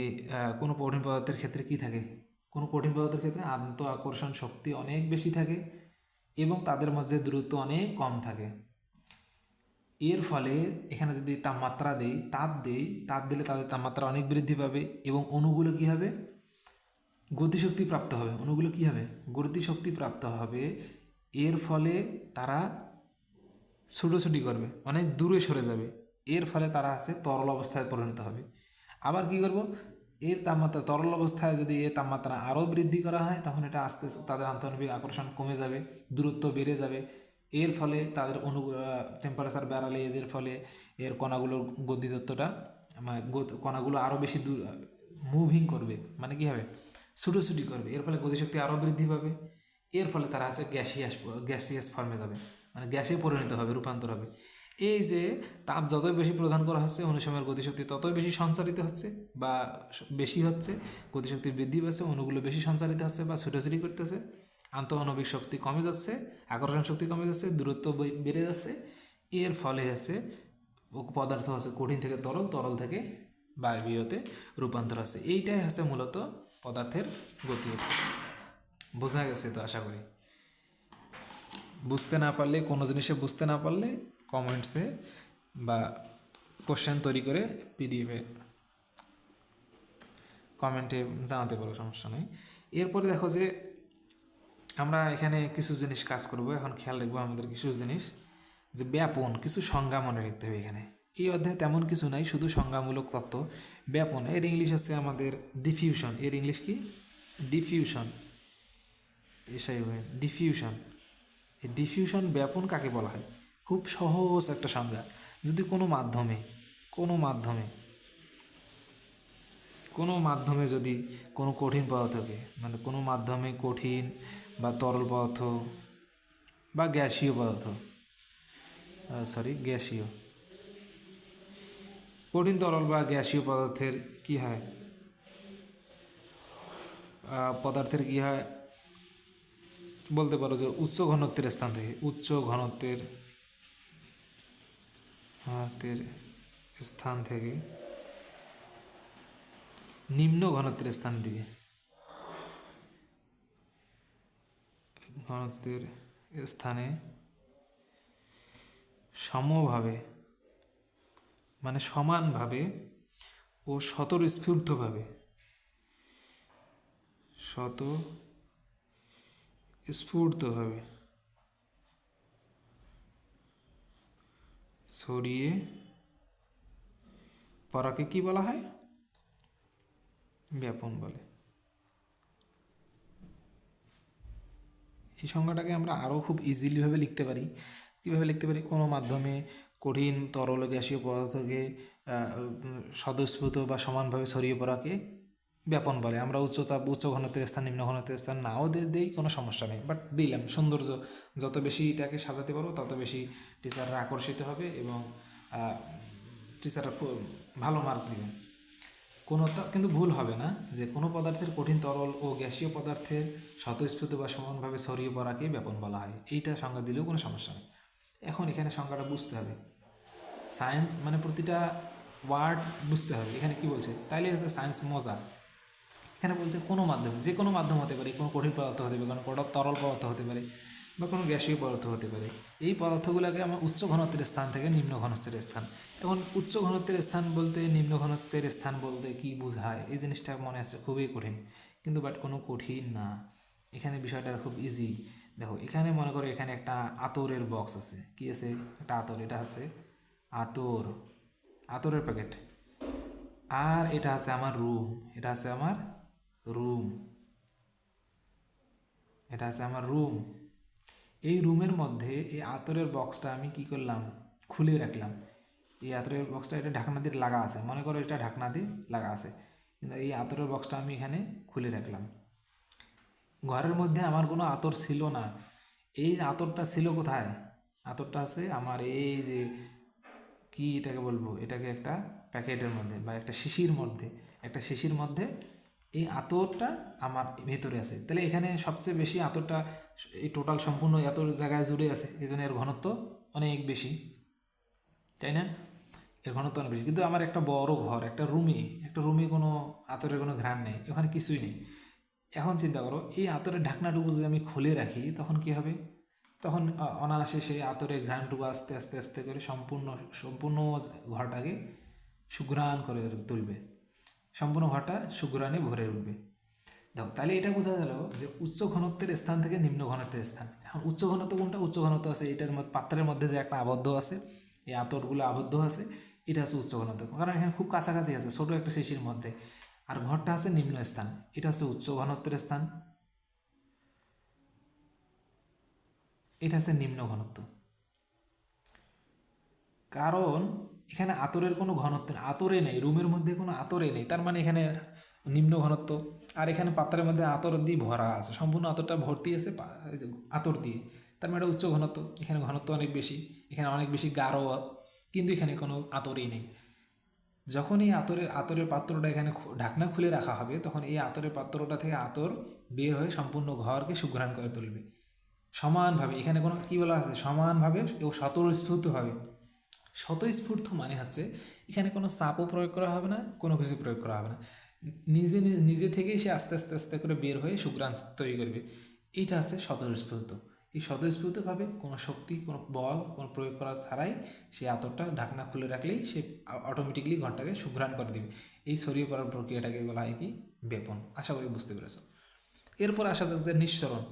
Speaker 1: কোনো কঠিন পদার্থের ক্ষেত্রে কী থাকে, কোনো কঠিন পদার্থের ক্ষেত্রে আন্তঃ আকর্ষণ শক্তি অনেক বেশি থাকে এবং তাদের মধ্যে দূরত্ব অনেক কম থাকে। এর ফলে এখানে যদি তাপমাত্রা দেই, তাপ দিলে তাদের তাপমাত্রা অনেক বৃদ্ধি পাবে এবং অণুগুলো কী হবে? গতিশক্তি প্রাপ্ত হবে। অণুগুলো কী হবে? গতিশক্তি প্রাপ্ত হবে। এর ফলে তারা ছুটোছুটি করবে, অনেক দূরে সরে যাবে। এর ফলে তারা আছে তরল অবস্থায় পরিণত হবে। আবার কি করব? এর তাপমাত্রা তরল অবস্থায় যদি এর তাপমাত্রা আরও বৃদ্ধি করা হয়, তখন এটা আস্তে আস্তে তাদের আন্তঃআণবিক আকর্ষণ কমে যাবে, দূরত্ব বেড়ে যাবে। এর ফলে তাদের টেম্পারেচার বাড়ালে এদের ফলে এর কণাগুলোর গতিতত্ত্বটা মানে কণাগুলো আরও বেশি দূর মুভিং করবে, মানে কী হবে? ছুটোছুটি করবে। এর ফলে গতিশক্তি আরও বৃদ্ধি পাবে। এর ফলে তারা আছে গ্যাসিয়াস ফর্মে যাবে, মানে গ্যাসে পরিণত হবে, রূপান্তর হবে। এই যে তাপ যতই বেশি প্রদান করা হচ্ছে, অনুসময়ের গতিশক্তি ততই বেশি সঞ্চারিত হচ্ছে বা বেশি হচ্ছে, গতিশক্তির বৃদ্ধি পাচ্ছে, অণুগুলো বেশি সঞ্চারিত হচ্ছে বা ছুটোছুটি করতেছে, আন্তঃআণবিক শক্তি কমে যাচ্ছে, আকর্ষণ শক্তি কমে যাচ্ছে, দূরত্ব বেড়ে যাচ্ছে। এর ফলে হচ্ছে পদার্থ হচ্ছে কঠিন থেকে তরল, তরল থেকে বায়বীয়তে রূপান্তর হচ্ছে। এইটাই হচ্ছে মূলত পদার্থের গতি। বোঝা গেছে তো আশা করি। বুঝতে না পারলে, কোনো জিনিসে বুঝতে না পারলে কমেন্টসে বা কোশ্চেন তৈরি করে পিডিএফে কমেন্টে জানাতে পারো, সমস্যা নেই। এরপরে দেখো যে আমরা এখানে কিছু জিনিস কাজ করব। এখন খেয়াল রাখবো আমাদের কিছু জিনিস, যে ব্যাপন, কিছু সংজ্ঞা মনে রাখতে হবে এখানে। এই অধ্যায়ে তেমন কিছু নাই, শুধু সংজ্ঞামূলক তত্ত্ব। ব্যাপন, এর ইংলিশ আছে আমাদের ডিফিউশন। এর ইংলিশ কি? ডিফিউশন। ডিফিউশন। এই ডিফিউশন, ব্যাপন কাকে বলা হয়? খুব সহজ একটা সংজ্ঞা। যদি কোনো মাধ্যমে যদি কোনো কঠিন পদার্থকে, মানে কোনো মাধ্যমে কঠিন বা তরল পদার্থ বা গ্যাসীয় কঠিন, তরল বা গ্যাসীয় পদার্থের কি হয়? বলতে পারো যে উচ্চ ঘনত্বের স্থান থেকে নিম্ন ঘনত্বের স্থানে সমভাবে, মানে সমানভাবে ও স্বতঃস্ফূর্তভাবে ছড়িয়ে পড়াকে কি বলা হয়? ব্যাপন বলে। এই সংজ্ঞাটাকে আমরা আরও খুব ইজিলিভাবে লিখতে পারি। কীভাবে লিখতে পারি? কোনো মাধ্যমে কঠিন, তরল, গ্যাসীয় পদার্থকে স্বতঃস্ফূর্ত বা সমানভাবে ছড়িয়ে পড়াকে ব্যাপন বলে। আমরা উচ্চ ঘনত্বের স্থান, নিম্ন ঘনত্বের স্থান নাও দেই, কোনো সমস্যা নেই, বাট দিলাম। সৌন্দর্য, যত বেশি এটাকে সাজাতে পারবো তত বেশি টিচাররা আকর্ষিত হবে এবং টিচাররা খুব ভালো মার্ক দেবেন। কিন্তু ভুল হবে না যে কোনো পদার্থের কঠিন, তরল ও গ্যাসীয় পদার্থের স্বতঃস্ফূর্ত বা সমানভাবে ছড়িয়ে পড়াকেই ব্যাপন বলা হয়। এইটা সংজ্ঞা দিলেও কোনো সমস্যা নেই। এখন এখানে সংজ্ঞাটা বুঝতে হবে। সায়েন্স মানে প্রতিটা ওয়ার্ড বুঝতে হবে। এখানে কি বলছে? তাইলে হচ্ছে সায়েন্স মজা। এখানে বলছে কোনো মাধ্যমে, যে কোনো মাধ্যম হতে পারে, কোনো কঠিন পদার্থ হতে পারে, কোনো তরল পদার্থ হতে পারে বা কোনো গ্যাসীয় পদার্থ হতে পারে। এই পদার্থগুলোকে আমার উচ্চ ঘনত্বের স্থান থেকে নিম্ন ঘনত্বের স্থান। এখন উচ্চ ঘনত্বের স্থান বলতে, নিম্ন ঘনত্বের স্থান বলতে কি বোঝায়? এই জিনিসটা মনে আছে খুবই কঠিন, কিন্তু বাট কোনো কঠিন না। এখানে বিষয়টা খুব ইজি। দেখো, এখানে মনে করো এখানে একটা আতরের বক্স আছে। কি আছে? একটা আতর। এটা আছে আতরের প্যাকেট। আর এটা আছে আমার রুম। এটা আছে আমার রুম। এই রুমের মধ্যে এই আতরের বক্সটা আমি কি করলাম, খুলে রাখলাম। এই আতরের বক্সটা এটা ঢাকনা দিয়ে লাগা আছে, মনে করো এটা ঢাকনা দিয়ে লাগা আছে, কিন্তু এই আতরের বক্সটা আমি এখানে খুলে রাখলাম। ঘরের মধ্যে আমার কোনো আতর ছিল না। এই আতরটা ছিল কোথায়? আতরটা আছে আমার এই যে কি এটাকে বলবো, এটাকে একটা প্যাকেটের মধ্যে বা একটা শিশির মধ্যে, একটা শিশির মধ্যে এই আতরটা আমার ভেতরে আছে। তাহলে এখানে সবচেয়ে বেশি আতরটা এই টোটাল সম্পূর্ণ এত জায়গায় জুড়ে আছে, এই জন্য এর ঘনত্ব অনেক বেশি, তাই না? এর ঘনত্ব অনেক বেশি। কিন্তু আমার একটা বড় ঘর, একটা রুমে কোনো আতরের কোনো ঘ্রাণ নেই, ওখানে কিছুই নেই। এখন চিন্তা করো, এই আতরের ঢাকনাটুকু যদি আমি খুলে রাখি তখন কি হবে? তখন অনায়াসে সেই আতরের ঘ্রাণটুকু আস্তে আস্তে আস্তে করে সম্পূর্ণ সম্পূর্ণ ঘরটাকে সুঘ্রাণ করে তুলবে, সম্পূর্ণ ঘরটা সুঘ্রাণে ভরে উঠবে। দেখো, তাহলে এটা বোঝা গেল যে উচ্চ ঘনত্বের স্থান থেকে নিম্ন ঘনত্বের স্থান। এখন উচ্চ ঘনত্ব কোনটা? উচ্চ ঘনত্ব আছে এটার মধ্যে, পাত্রের মধ্যে যে একটা আবদ্ধ আছে, এই আতরগুলো আবদ্ধ আছে, এটা হচ্ছে উচ্চ ঘনত্ব, কারণ এখানে খুব কাছাকাছি আছে ছোট একটা শিশির মধ্যে। আর ঘরটা আছে নিম্ন স্থান, এটা হচ্ছে উচ্চ ঘনত্বের স্থান, এটা হচ্ছে নিম্ন ঘনত্ব। কারণ এখানে আতরের কোনো ঘনত্ব নেই, আতরে নেই, রুমের মধ্যে কোনো আতরে নেই, তার মানে এখানে নিম্ন ঘনত্ব। আর এখানে পাত্রের মধ্যে আতর দিয়ে ভরা আছে, সম্পূর্ণ আতরটা ভর্তি আছে আতর দিয়ে, তার মানে এটা উচ্চ ঘনত্ব। এখানে ঘনত্ব অনেক বেশি, এখানে অনেক বেশি গাঢ়, কিন্তু এখানে কোনো আতরই নেই। যখন এই আতরের পাত্রটা এখানে ঢাকনা খুলে রাখা হবে, তখন এই আতরের পাত্রটা থেকে আতর বের হয়ে সম্পূর্ণ ঘরকে সুঘ্রাণ করে তুলবে সমানভাবে। এখানে কোনো কি বলা আছে? সমানভাবে ও স্বতঃস্ফূর্তভাবে। স্বতঃস্ফূর্ত মানে হচ্ছে এখানে কোনো চাপও প্রয়োগ করা হবে না, কোনো কিছু প্রয়োগ করা হবে না, নিজে নিজে থেকেই সে আস্তে আস্তে আস্তে করে বের হয়ে সুঘ্রাণ তৈরি করবে। এইটা হচ্ছে স্বতঃস্ফূর্ত। এই স্বতঃস্ফূর্তভাবে কোনো শক্তি, কোনো বল, কোনো প্রয়োগ করা ছাড়াই সে আতরটা ঢাকনা খুলে রাখলেই সে অটোমেটিকলি ঘরটাকে সুঘ্রাণ করে দেবে। এই ছড়িয়ে পড়ার প্রক্রিয়াটাকে বলা হয় কি? বেপন। আশা করি বুঝতে পেরেছ। এরপর আসা যাক যে নিঃসরণ।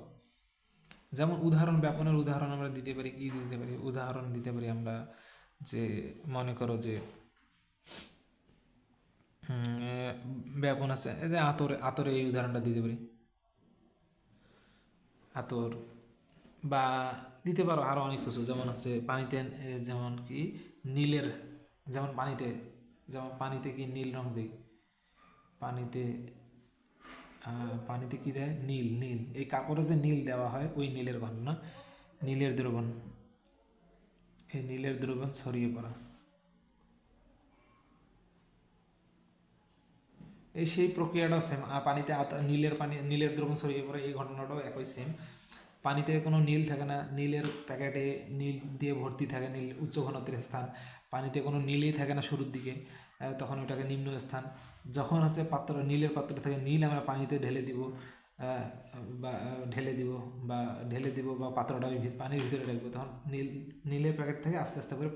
Speaker 1: যেমন উদাহরণ, ব্যাপনের উদাহরণ আমরা দিতে পারি, কি দিতে পারি? উদাহরণ দিতে পারি আমরা যে, মনে করো যে ব্যাপন আছে, এই যে আতরে এই উদাহরণটা দিতে পারি, আতর। বা দিতে পারো আরও অনেক কিছু, যেমন হচ্ছে পানিতে, যেমন কি নীলের, যেমন পানিতে কি নীল রং দেয়, পানিতে পানিতে কি দেয়? নীল। এই কাপড়ে যে নীল দেওয়া হয় ওই নীলের ঘটনা, নীলের দ্রবণ, এই নীলের দ্রবণ ছড়িয়ে পড়া, এই সেই প্রক্রিয়াটাও সেম। পানিতে নীলের দ্রবণ ছড়িয়ে পড়ে, এই ঘটনাটাও একই সেম। পানিতে কোনো নীল থাকে না, নীলের প্যাকেটে নীল দিয়ে ভর্তি থাকে, নীল উচ্চ ঘনত্বের স্থান। পানিতে কোনো নীলই থাকে না শুরুর দিকে, তখন ওটাকে নিম্ন স্থান। যখন হচ্ছে নীলের পাত্র থেকে নীল আমরা পানিতে ঢেলে দিব, বা ঢেলে দিব বা পাত্রটা পানির ভিতরে রাখবো, তখন নীলের প্যাকেট থেকে আস্তে আস্তে করে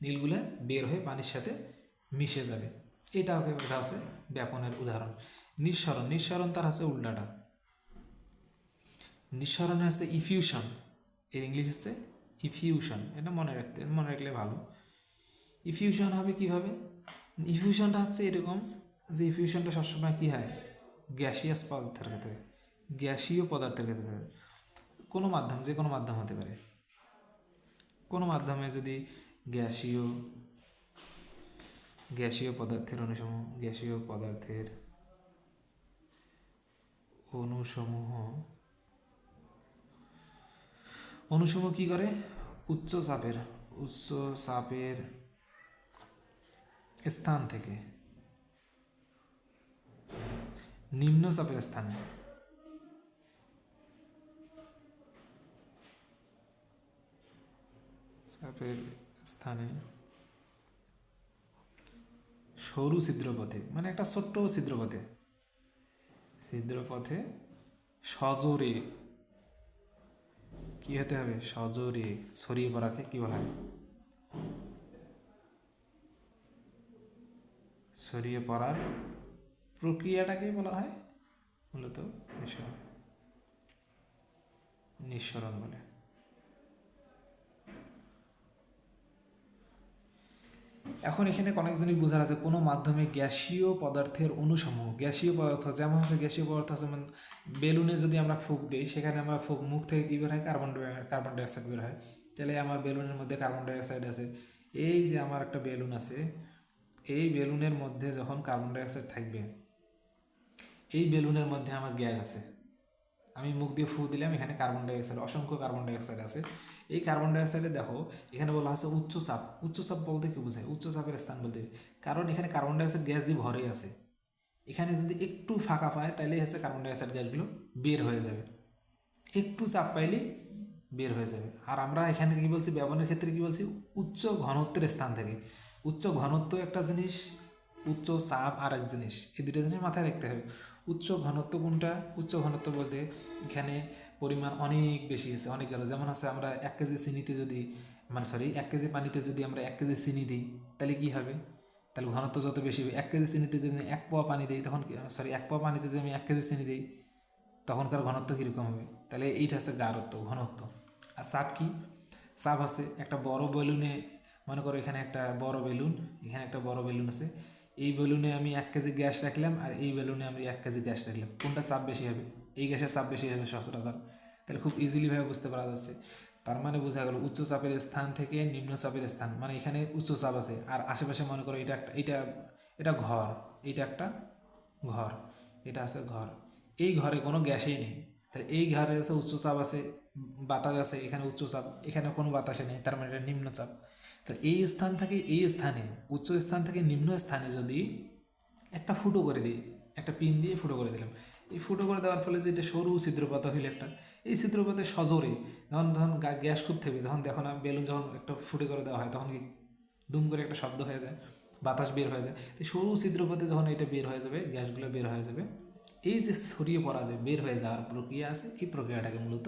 Speaker 1: নীলগুলো বের হয়ে পানির সাথে মিশে যাবে। এটা হচ্ছে ব্যাপনের উদাহরণ। নিঃসরণ তার হচ্ছে উল্টাটা। নিঃসরণ হচ্ছে ইফিউশন, এর ইংলিশ হচ্ছে ইফিউশন। এটা মনে রাখলে ভালো। ইফিউশন হবে কিভাবে? ইফিউশনটা হচ্ছে এরকম যে ইফিউশনটা সবসময় কী হয়? গ্যাসীয় পদার্থের ক্ষেত্রে কোনো মাধ্যম, যে কোনো মাধ্যম হতে পারে, কোনো মাধ্যমে যদি গ্যাসীয় পদার্থের অনুসমূহ কি করে? উচ্চ চাপের স্থান থেকে নিম্ন চাপের স্থানে সরু ছিদ্রপথে, মানে একটা ছোট্ট ছিদ্রপথে সজোরে, কি হতে হবে? সজোরে ছড়িয়ে পড়াকে কি বলা হয়? ছড়িয়ে পড়ার প্রক্রিয়াটাকে বলা হয় মূলত নিঃসরণ বলে। এখন এখানে অনেক জিনিস বোঝার আছে, কোনো মাধ্যমে গ্যাসীয় পদার্থের অণুসমূহ, গ্যাসীয় পদার্থ যেমন হচ্ছে গ্যাসীয় পদার্থ আছে, যেমন বেলুনে যদি আমরা ফুঁক দিই, সেখানে আমরা মুখ থেকে কী বের হয়, কার্বন ডাইঅক্সাইড বের হয়। তাহলে আমার বেলুনের মধ্যে কার্বন ডাইঅক্সাইড আছে। এই যে আমার একটা বেলুন আছে, এই বেলুনের মধ্যে যখন কার্বন ডাইঅক্সাইড থাকবে, এই বেলুনের মধ্যে আমার গ্যাস আছে, আমি মুখ দিয়ে ফু দিলাম, এখানে কার্বন ডাইঅক্সাইড, অসংখ্য কার্বন ডাইঅক্সাইড আছে। এই কার্বন ডাইঅক্সাইডে দেখো এখানে বলা আছে উচ্চচাপ। উচ্চচাপ বলতে কি বোঝায়? উচ্চচাপের স্থান বলতে, কারণ এখানে কার্বন ডাইঅক্সাইড গ্যাস দিয়ে ভরে আছে, এখানে যদি একটু ফাঁকা পায় তাহলে হচ্ছে কার্বন ডাইঅক্সাইড গ্যাসগুলো বের হয়ে যাবে, একটু চাপ পাইলে বের হয়ে যাবে। আর আমরা এখানে কি বলছি, ব্যবহারের ক্ষেত্রে কি বলছি, উচ্চ ঘনত্বের স্থান থেকে। উচ্চ ঘনত্ব একটা জিনিস, উচ্চ চাপ আর এক জিনিস, এই দুটো জিনিস মাথায় রাখতে হবে। উচ্চ ঘনত্ব কোনটা? উচ্চ ঘনত্ব বলতে এখানে পরিমাণ অনেক বেশি আছে, অনেক গেল। যেমন আছে আমরা 1 কেজি চিনিতে যদি, মানে সরি 1 কেজি পানিতে যদি আমরা 1 কেজি চিনি দিই, তাহলে কী হবে? তাহলে ঘনত্ব যত বেশি হবে। 1 কেজি চিনিতে যদি 1 পোয়া পানি দিই, তখন সরি 1 পোয়া পানিতে যদি আমি 1 কেজি চিনি দিই, তখনকার ঘনত্ব কীরকম হবে? তাহলে এইটা হচ্ছে গাঢ়ত্ব, ঘনত্ব। আর চাপ কি? চাপ আছে একটা বড় বেলুনে, মনে করো এখানে একটা বড় বেলুন, এখানে একটা বড় বেলুন আছে, এই বেলুনে আমি 1 কেজি গ্যাস রাখলাম, আর এই বেলুনে আমি 1 কেজি গ্যাস রাখলাম, কোনটা চাপ বেশি হবে? এই গ্যাসের চাপ বেশি হবে সচরাচর। তাহলে খুব ইজিলিভাবে বুঝতে পারা যাচ্ছে। তার মানে বোঝা গেল উচ্চ চাপের স্থান থেকে নিম্ন চাপের স্থান, মানে এখানে উচ্চ চাপ আছে, আর আশেপাশে মনে করো এটা একটা, এটা ঘর, এটা একটা ঘর, এটা আছে ঘর, এই ঘরে কোনো গ্যাসই নেই, তাহলে এই ঘরে আছে উচ্চচাপ আছে, বাতাস আছে, এখানে উচ্চচাপ, এখানে কোনো বাতাসে নেই, তার মানে এটা নিম্নচাপ। তাহলে এই স্থান থেকে এই স্থানে, উচ্চ স্থান থেকে নিম্ন স্থানে যদি একটা ফুটো করে দিই, একটা পিন দিয়ে ফুটো করে দিলাম, এই ফুটো করে দেওয়ার ফলে যে এটা সরু ছিদ্রপাত হইলে একটা, এই ছিদ্রপাতে সজোরে যখন যখন গ্যাস খুব থাকবে, তখন দেখো না বেলুন যখন একটা ফুটো করে দেওয়া হয়, তখন কি দুম করে একটা শব্দ হয়ে যায়, বাতাস বের হয়ে যায়। তো সরু ছিদ্রপথে যখন এটা বের হয়ে যাবে, গ্যাসগুলো বের হয়ে যাবে, এই যে ছড়িয়ে পড়া যে বের হয়ে যাওয়ার প্রক্রিয়া আছে, এই প্রক্রিয়াটাকে মূলত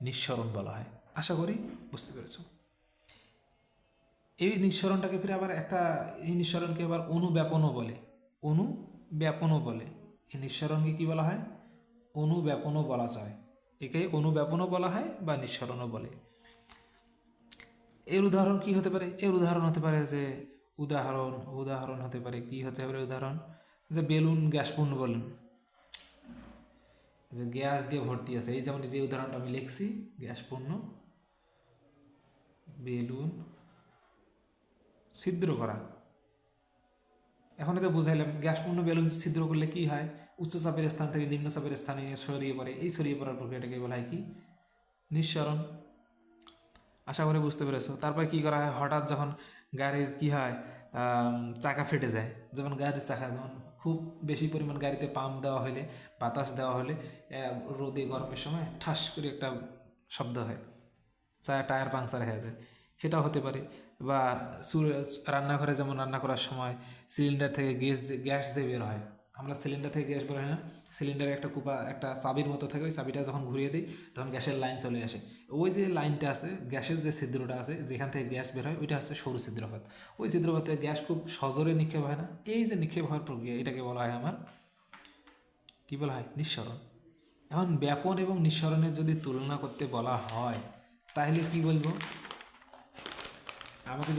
Speaker 1: নিঃসরণ বলা হয়। আশা করি বুঝতে পেরেছ। এই নিঃসরণটাকে ফিরে আবার একটা, এই নিঃসরণকে আবার অনুব্যাপনও বলে, অনুব্যাপনও বলে। এই নিঃসরণকে কী বলা হয়? অনুব্যাপনও বলা যায়। একে অনুব্যাপনও বলা হয় বা নিঃসরণও বলে। এর উদাহরণ কি হতে পারে? এর উদাহরণ হতে পারে যে, উদাহরণ হতে পারে কি হতে পারে উদাহরণ, যে বেলুন গ্যাসপূর্ণ বেলুন, যে গ্যাস দিয়ে ভর্তি আছে, এই যেমন যে উদাহরণটা আমি লিখছি, গ্যাসপূর্ণ বেলুন ছিদ্র করা। এখন এটা বুঝাইলাম গ্যাসপূর্ণ বেলুন ছিদ্র করলে কি হয়, উচ্চ চাপের স্থান থেকে নিম্ন চাপের স্থানে ছড়িয়ে পড়ে, এই ছড়িয়ে পড়ার প্রক্রিয়াটাকে বলা হয় কি? নিঃসরণ। আশা করি বুঝতে পেরেছো। তারপর কি করা হয়, হঠাৎ যখন গাড়ির কি হয়, চাকা ফেটে যায়, যেমন গাড়ির চাকা যেমন খুব বেশি পরিমাণ গাড়িতে পাম্প দেওয়া হলে, বাতাস দেওয়া হলে, রোদে গরমের সময় ঠাস করে একটা শব্দ হয়, টায়ার পাংচার হয়ে যায়, সেটাও হতে পারে। বা রান্নাঘরে যেমন রান্না করার সময় সিলিন্ডার থেকে গ্যাস দিয়ে বের হয়, আমরা সিলিন্ডার থেকে গ্যাস বের হয় না, সিলিন্ডারে একটা কুপা, একটা চাবির মতো থাকে, ওই চাবিটা যখন ঘুরিয়ে দিই তখন গ্যাসের লাইন চলে আসে। ওই যে লাইনটা আছে, গ্যাসের যে ছিদ্রটা আছে যেখান থেকে গ্যাস বের হয়, ওইটা হচ্ছে সরু ছিদ্রপাত। ওই ছিদ্রপাতে গ্যাস খুব সজোরে নিক্ষেপ হয় না, এই যে নিক্ষেপ হওয়ার প্রক্রিয়া, এটাকে বলা হয় আমার কী বলা হয়? নিঃসরণ। এখন ব্যাপন এবং নিঃসরণের যদি তুলনা করতে বলা হয়, তাহলে কি বলবো? আমাকে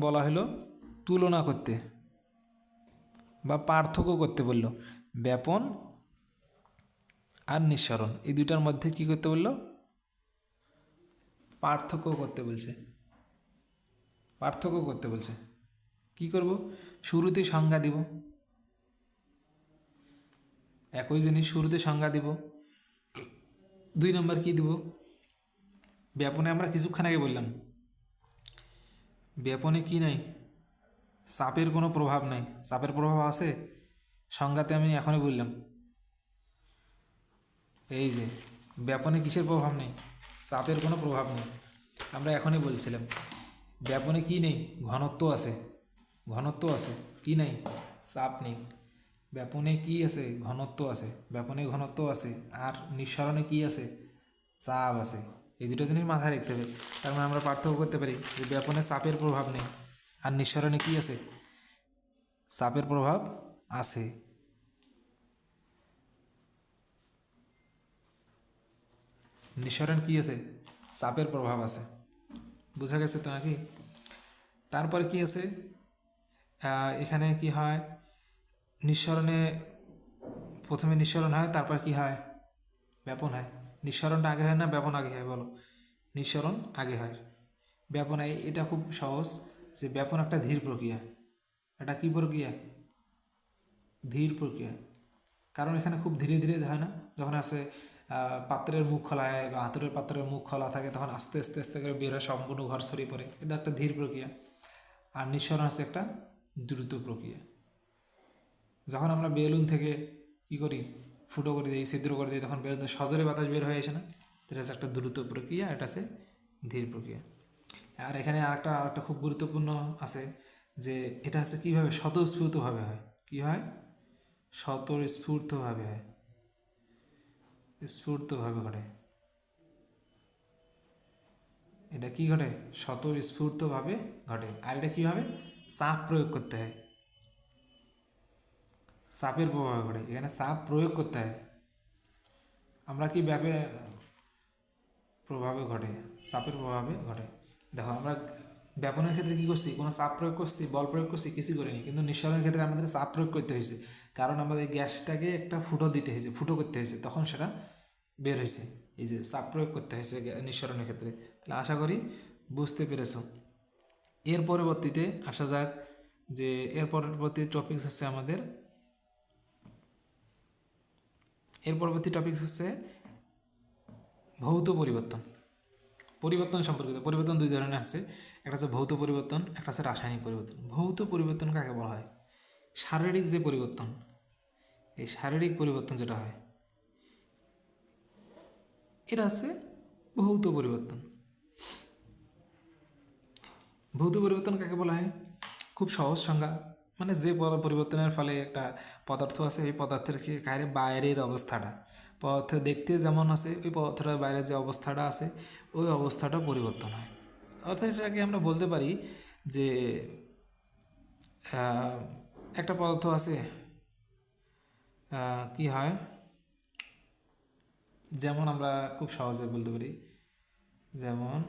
Speaker 1: বলা হলো তুলনা করতে বা পার্থক্য করতে বললো, ব্যাপন আর নিঃসরণ এই দুইটার মধ্যে কি করতে বললো? পার্থক্য করতে বলছে। কি করব? শুরুতে সংজ্ঞা দিব, একই জিনিস শুরুতে সংজ্ঞা দিব। 2 নম্বর কি দিব? ব্যাপনে আমরা কিছুক্ষণ আগে বললাম, ব্যাপনে কি নাই? চাপের কোনো প্রভাব নাই। চাপের প্রভাব আছে? সংজ্ঞাতে আমি এখনই বললাম, এই যে ব্যাপনে কিসের প্রভাব নেই? চাপের কোনো প্রভাব নেই। আমরা এখনই বলছিলাম ব্যাপনে কি নেই? ঘনত্ব আছে। কি নেই? চাপ নেই। ব্যাপনে কি আছে? ঘনত্ব আছে। ব্যাপনে ঘনত্ব আছে, আর নিঃসরণে কি আছে? চাপ আছে। এই দুটো জিনিস মাথায় রাখতে হবে। তার মানে আমরা পার্থক্য করতে পারি যে ব্যাপনে চাপের প্রভাব নেই, আর নিঃসরণে কি আছে? চাপের প্রভাব আছে। নিঃসরণ কি আছে? চাপের প্রভাব আছে। বোঝা গেছে তো নাকি? তারপরে কি আছে, এখানে কি হয়, নিঃসরণে প্রথমে নিঃসরণ হয়, তারপর কি হয়, ব্যাপন হয়। নিঃসরণটা আগে হয় না ব্যাপন আগে হয়, বলো? নিঃসরণ আগে হয়, ব্যাপন। এটা খুব সহজ, যে ব্যাপন একটা ধীর প্রক্রিয়া। এটা কি প্রক্রিয়া? ধীর প্রক্রিয়া। কারণ এখানে খুব ধীরে ধীরে হয় না, যখন আছে পাত্রের মুখ খোলা হয় বা আতরের পাত্রের মুখ খোলা থাকে, তখন আস্তে আস্তে আস্তে করে বের হয়, সম্পূর্ণ ঘর ছড়িয়ে পড়ে। এটা একটা ধীর প্রক্রিয়া। আর নিঃসরণ হচ্ছে একটা দ্রুত প্রক্রিয়া। যখন আমরা বেলুন থেকে কী করি, ফুটো করে দিই, ছিদ্র করে দিই, তখন বেলুন সজোরে বাতাস বের হয়ে আসে না? এটা হচ্ছে একটা দ্রুত প্রক্রিয়া, এটা আছে ধীর প্রক্রিয়া। আর এখানে আরেকটা খুব গুরুত্বপূর্ণ আছে, যে এটা হচ্ছে কীভাবে স্বতঃস্ফূর্তভাবে হয়। কী হয়? স্বতঃস্ফূর্তভাবে হয়, স্ফূর্তভাবে ঘটে। এটা কি ঘটে? স্বতঃস্ফূর্তভাবে ঘটে। আর এটা কীভাবে? চাপ প্রয়োগ করতে হয়, চাপের প্রভাবে ঘটে। এখানে চাপ প্রয়োগ করতে হয়। আমরা কি প্রভাবে ঘটে, চাপের প্রভাবে ঘটে। দেখো, আমরা ব্যাপনের ক্ষেত্রে কী করছি? কোনো চাপ প্রয়োগ করছি, বল প্রয়োগ করছি? কিছুই করিনি। কিন্তু নিঃসরণের ক্ষেত্রে আমাদের চাপ প্রয়োগ করতে হয়েছে, কারণ আমাদের গ্যাসটাকে একটা ফুটো দিতে হয়েছে, ফুটো করতে হয়েছে, তখন সেটা বের হয়েছে। এই যে চাপ প্রয়োগ করতে হয়েছে নিঃসরণের ক্ষেত্রে। তাহলে আশা করি বুঝতে পেরেছ। এর পরবর্তীতে আসা যাক, যে এর পরবর্তী টপিকস হচ্ছে আমাদের, এর পরবর্তী টপিকস হচ্ছে ভৌত পরিবর্তন। পরিবর্তন সম্পর্কিত। পরিবর্তন দুই ধরনের আছে, একটা হচ্ছে ভৌত পরিবর্তন, একটা হচ্ছে রাসায়নিক পরিবর্তন। ভৌত পরিবর্তন কাকে বলা হয়? শারীরিক যে পরিবর্তন, এই শারীরিক পরিবর্তন যেটা হয়, এটা হচ্ছে ভৌত পরিবর্তন। ভৌত পরিবর্তন কাকে বলা হয়? খুব সহজ সংজ্ঞা, মানে যে পরিবর্তনের ফলে একটা পদার্থ আছে, এই পদার্থের বাইরের অবস্থাটা, পদার্থ দেখতে যেমন আছে, ওই পদার্থটার বাইরে যে অবস্থাটা আছে, ওই অবস্থাটা পরিবর্তন হয়। অর্থাৎ এটাকে আমরা বলতে পারি যে একটা পদার্থ আছে, কি হয়, যেমন আমরা খুব সহজে বলতে পারি, যেমন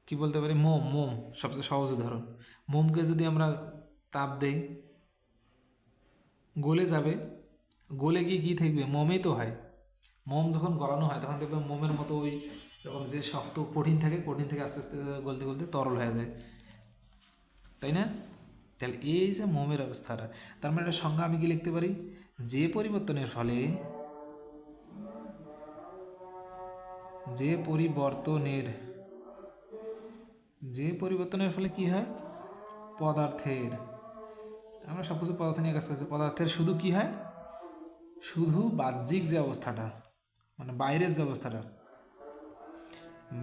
Speaker 1: কি বলতে পারি, মোম সবচেয়ে সহজ উদাহরণ। মোমকে যদি আমরা তাপ দেই, গলে যাবে, গলে গিয়ে কী থাকবে? মোমেই তো হয়। মোম যখন গলানো হয়, তখন দেখবে মোমের মতো ওই রকম যে শক্ত কঠিন থাকে, কঠিন থেকে আস্তে আস্তে গলতে গলতে তরল হয়ে যায়, তাই না? তাহলে এই যে মোমের অবস্থাটা, তার মানে একটা সংজ্ঞা আমি কি লিখতে পারি? যে পরিবর্তনের ফলে, যে পরিবর্তনের ফলে কি হয়? পদার্থের, আমরা সব কিছু পদার্থ নিয়ে কাজ করছি, পদার্থের শুধু কি হয়? শুধু বাহ্যিক যে অবস্থাটা, মানে বাইরের যে অবস্থাটা,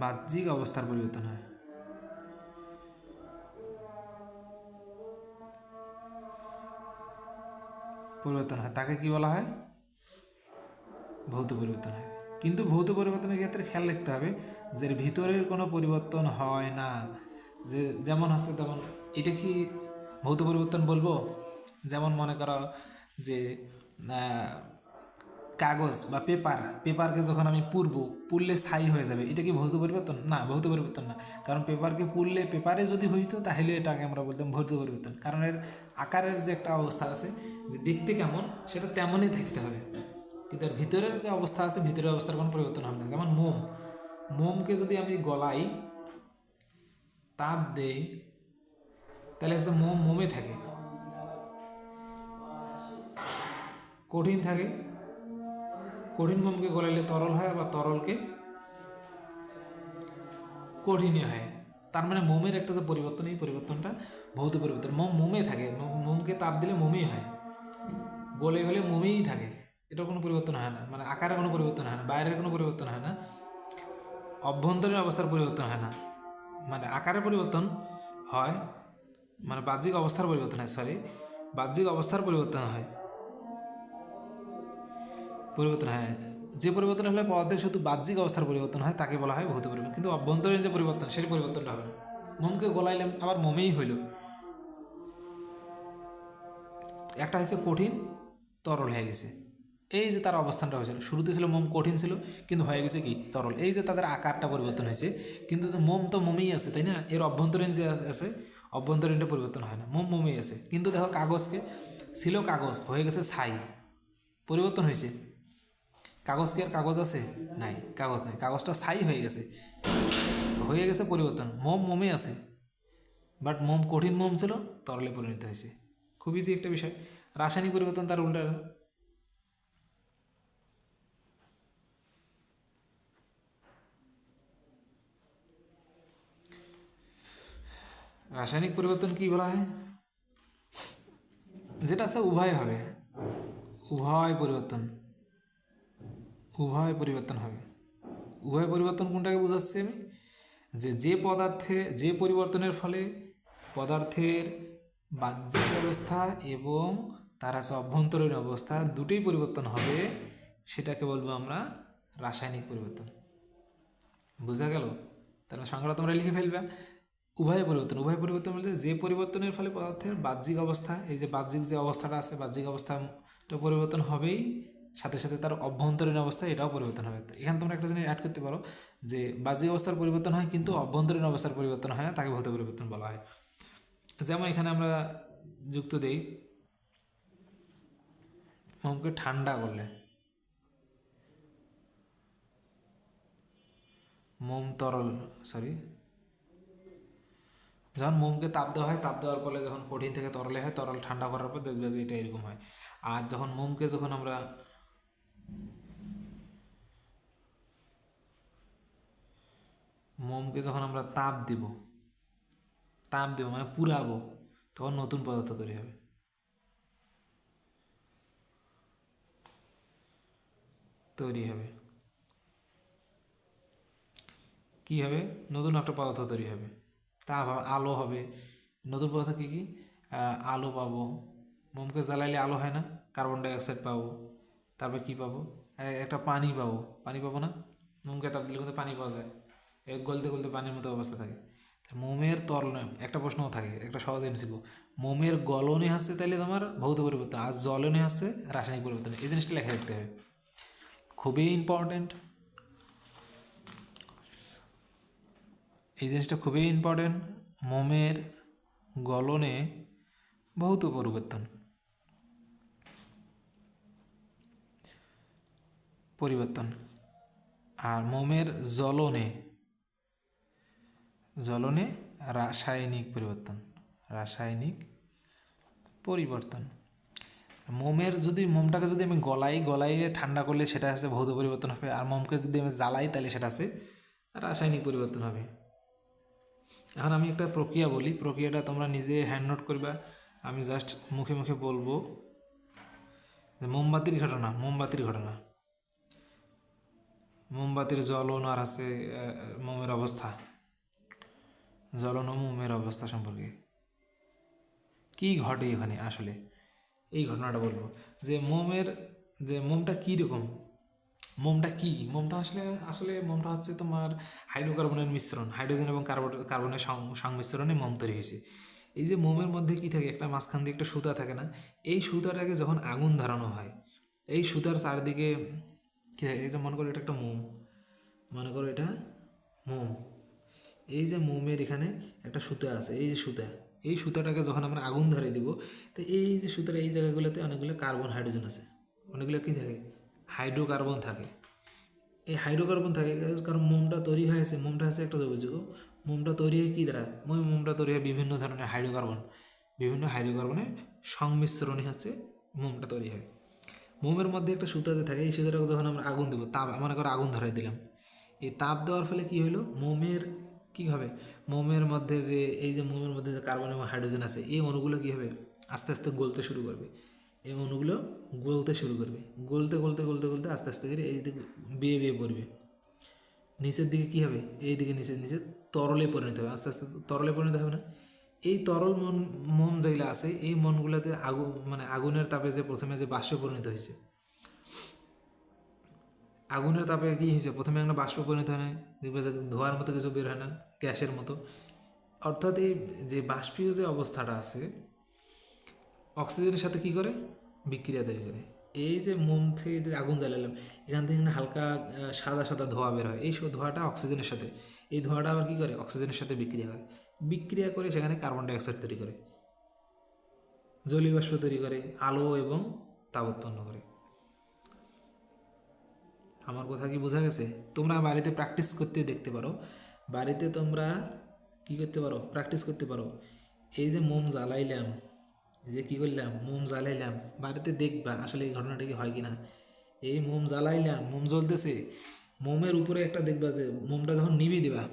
Speaker 1: বাহ্যিক অবস্থার পরিবর্তন হয়। তাকে কি বলা হয়? ভৌত পরিবর্তন হয়। কিন্তু ভৌত পরিবর্তনের ক্ষেত্রে খেয়াল রাখতে হবে যে ভিতরের কোনো পরিবর্তন হয় না। যে যেমন আছে তেমন, এটা কি ভৌত পরিবর্তন বলবো? যেমন মনে করো যে কাগজ বা পেপারকে যখন আমি পুড়লে ছাই হয়ে যাবে, এটা কি ভৌত পরিবর্তন? না, ভৌত পরিবর্তন না। কারণ পেপারকে পুড়লে পেপারে যদি হইতো, তাহলে এটাকে আমরা বলতাম ভৌত পরিবর্তন। কারণ এর আকারের যে একটা অবস্থা আছে, যে দেখতে কেমন, সেটা তেমনই থাকতে হবে। কিন্তু এর ভিতরের যে অবস্থা আছে, ভিতরের অবস্থার কোনো পরিবর্তন হবে না। যেমন মোমকে যদি আমি গলাই, তাপ দেই, তাহলে হচ্ছে মোমে থাকে, কঠিন থাকে। কঠিন মোমকে গলাইলে তরল হয়, আবার তরলকে কঠিনই হয়। তার মানে মোমের একটা যে পরিবর্তন, এই পরিবর্তনটা ভৌত পরিবর্তন। মোমে থাকে, মোমকে তাপ দিলে মোমেই হয়, গলে গলে মোমেই থাকে, এটা কোনো পরিবর্তন হয় না। মানে আকারে কোনো পরিবর্তন হয় না, বাইরের কোনো পরিবর্তন হয় না, অভ্যন্তরীণ অবস্থার পরিবর্তন হয় না। মানে আকারের পরিবর্তন হয়, মানে বাহ্যিক অবস্থার পরিবর্তন হয়, বাহ্যিক অবস্থার পরিবর্তন হয়, যে পরিবর্তন হলে পদার্থের শুধু বাহ্যিক অবস্থার পরিবর্তন হয়, তাকে বলা হয় ভৌত পরিবর্তন। কিন্তু অভ্যন্তরীণ যে পরিবর্তন, সেই পরিবর্তনটা হবে না। মোমকে গলাইলাম, আবার মোমেই হইল, একটা হয়েছে কঠিন, তরল হয়ে গেছে। এই যে তার অবস্থানটা হয়েছিল, শুরুতে ছিল মোম কঠিন ছিল, কিন্তু হয়ে গেছে কি? তরল। এই যে তাদের আকারটা পরিবর্তন হয়েছে, কিন্তু মোম তো মোমেই আছে, তাই না? এর অভ্যন্তরীণ যে আছে, অভ্যন্তরীণটা পরিবর্তন হয় না, মোম মোমেই আছে। কিন্তু দেখো কাগজকে, ছিল কাগজ হয়ে গেছে ছাই, পরিবর্তন হয়েছে। কাগজ কি আর কাগজ আছে? নাই, কাগজ নাই, কাগজটা ছাই হয়ে গেছে, হয়ে গেছে পরিবর্তন। মোম মোমে আছে, বাট মোম কঠিন মোম ছিল, তরলে পরিণত হয়েছে। খুব ইজি একটা বিষয়। রাসায়নিক পরিবর্তন তার উল্টা। রাসায়নিক পরিবর্তন কি বলা হয়? যেটা আছে উভয় হবে, উভয় পরিবর্তন, উভয় পরিবর্তন হবে। উভয় পরিবর্তন কোনটাকে বোঝাচ্ছি আমি? যে পদার্থে, যে পরিবর্তনের ফলে পদার্থের বাহ্যিক অবস্থা এবং তার আছে অভ্যন্তরীণ অবস্থা দুটোই পরিবর্তন হবে, সেটাকে বলবো আমরা রাসায়নিক পরিবর্তন। বোঝা গেল? তাহলে সংখ্যাটা তোমরা লিখে ফেলবে। উভয় পরিবর্তন, উভয় পরিবর্তন বলতে যে পরিবর্তনের ফলে পদার্থের বাহ্যিক অবস্থা, এই যে বাহ্যিক যে অবস্থাটা আছে, বাহ্যিক অবস্থাটা পরিবর্তন হবেই, সাথে সাথে তার অভ্যন্তরীণ অবস্থা এটাও পরিবর্তন হবে। এখানে তোমরা একটা জিনিস অ্যাড করতে পারো যে বাহ্যিক অবস্থার পরিবর্তন হয় কিন্তু অভ্যন্তরীণ অবস্থার পরিবর্তন হয় না, তাকে ভৌত পরিবর্তন বলা হয়। যেমন এখানে আমরা যুক্ত দেই, মোমকে ঠান্ডা করলে, মোম তরল, সরি, যখন মোমকে তাপ দেওয়া হয়, তাপ দেওয়ার ফলে যখন কঠিন থেকে তরলে হয়, তরল ঠান্ডা করার পর দেখবে যে এটা এরকম হয়। আর যখন মোমকে যখন আমরা তাপ দিব, মানে পুরাবো, তখন নতুন পদার্থ তৈরি হবে। কি হবে? নতুন একটা পদার্থ তৈরি হবে, তাপ হবে, আলো হবে। নতুন পদার্থ কী কী? আলো পাবো, মোমকে জ্বালাইলে আলো হয় না, কার্বন ডাইঅক্সাইড পাবো। তারপর কি পাবো? একটা পানি পাবো, পানি পাবো না? মোমকে তাপ দিলে কিন্তু পানি পাওয়া যায়, গলতে গলতে পানির মতো অবস্থা থাকে। মোমের তরলে একটা প্রশ্নও থাকে, একটা সহজ এমসিকিউ, মোমের গলনে হচ্ছে তাইলে তোমার ভৌত পরিবর্তন, আর জ্বলনে হচ্ছে রাসায়নিক পরিবর্তন। এই জিনিসটা লেখা রাখতে হবে, খুবই ইম্পর্টেন্ট। এই জিনিসটা খুবই ইম্পর্টেন্ট। মোমের গলনে ভৌত পরিবর্তন, আর মোমের জ্বলনে রাসায়নিক পরিবর্তন। মোমটাকে যদি আমি গলাইয়ে ঠান্ডা করলে সেটা আছে ভৌত পরিবর্তন হবে, আর মোমকে যদি আমি জ্বালাই তাহলে সেটা আছে রাসায়নিক পরিবর্তন হবে। এখন আমি একটা প্রক্রিয়া বলি, প্রক্রিয়াটা তোমরা নিজে হ্যান্ড নোট করবা, আমি জাস্ট মুখে মুখে বলবো। মোমবাতির ঘটনা, মোমবাতির জ্বলন আর আছে মোমের অবস্থা, জ্বলন ও মোমের অবস্থা সম্পর্কে কি ঘটে এখানে আসলে, এই ঘটনাটা বলবো। যে মোমটা কী রকম, মোমটা মোমটা হচ্ছে তোমার হাইড্রোকার্বনের মিশ্রণ, হাইড্রোজেন এবং কার্বনের সংমিশ্রণে মোম তৈরি হয়েছে। এই যে মোমের মধ্যে কি থাকে, একটা মাঝখান দিয়ে একটা সুতা থাকে না, এই সুতাটাকে যখন আগুন ধরানো হয়, এই সুতার চারদিকে কী থাকে, এই যে মনে করো এটা একটা মোম, মোম, এই যে মোমের এখানে একটা সুতা আছে, এই সুতাটাকে যখন আমরা আগুন ধরিয়ে দিব, তো এই যে সুতার এই জায়গাগুলোতে অনেকগুলো কার্বন হাইড্রোজেন আছে, অনেকগুলো কী থাকে, হাইড্রোকার্বন থাকে। এই হাইড্রোকার্বন থাকে কারণ মোমটা হচ্ছে একটা যৌগ। মোমটা তৈরি হয় কী দ্বারা? মোমটা তৈরি হয় বিভিন্ন ধরনের বিভিন্ন হাইড্রোকার্বনের সংমিশ্রণই হচ্ছে মোমটা তৈরি হয়। মোমের মধ্যে একটা সুতাতে থাকে, এই সুতাটাকে যখন আমরা আগুন দেবো, তাপ মনে করো আগুন ধরাই দিলাম, এই তাপ দেওয়ার ফলে কি হলো, কী হবে, মোমের মধ্যে যে কার্বন এবং হাইড্রোজেন আছে, এই অণুগুলো কী হবে, আস্তে আস্তে গলতে শুরু করবে। এই অণুগুলো গলতে গলতে আস্তে আস্তে করে এই দিকে বেয়ে পড়বে, নিচের দিকে কী হবে, এই দিকে নিচে তরলে পরিণত হবে, আস্তে আস্তে তরলে পরিণত হবে না? এই তরল মোম যেগুলো আছে, এই মনগুলোতে আগুনের তাপে যে প্রথমে যে বাষ্পে পরিণত হয়েছে, আগুনের তাপে কী হয়েছে, প্রথমে একটা বাষ্প পরিণত হয় না, দেখবে যে ধোঁয়ার মতো কিছু বের হয় না, গ্যাসের মতো। অর্থাৎ এই যে বাষ্পীয় যে অবস্থাটা আছে, অক্সিজেনের সাথে কী করে, বিক্রিয়া তৈরি করে। এই যে মোম থেকে আগুন জ্বালালাম, এখান থেকে হালকা সাদা সাদা ধোঁয়া বের হয়, এই ধোঁয়াটা অক্সিজেনের সাথে, এই ধোঁয়াটা আবার কী করে, অক্সিজেনের সাথে বিক্রিয়া করে, বিক্রিয়া করে সেখানে কার্বন ডাইঅক্সাইড তৈরি করে, জলীয় বাষ্প তৈরি করে, আলো এবং তাপ উৎপন্ন করে। আমার কথা কি বোঝা গেছে? তোমরা বাড়িতে প্র্যাকটিস করতে দেখতে পারো, বাড়িতে তোমরা কি করতে পারো, প্র্যাকটিস করতে পারো। এই যে মোম জ্বালাইলাম, এই যে কী করলাম, মোম জ্বালাইলাম, বাড়িতে দেখবা আসলে এই ঘটনাটা কি হয় কি না। এই মোম জ্বালাইলাম, মোম জ্বলতেছে, মোমের উপরে একটা দেখবা যে মোমটা যখন নিভিয়ে দিবা,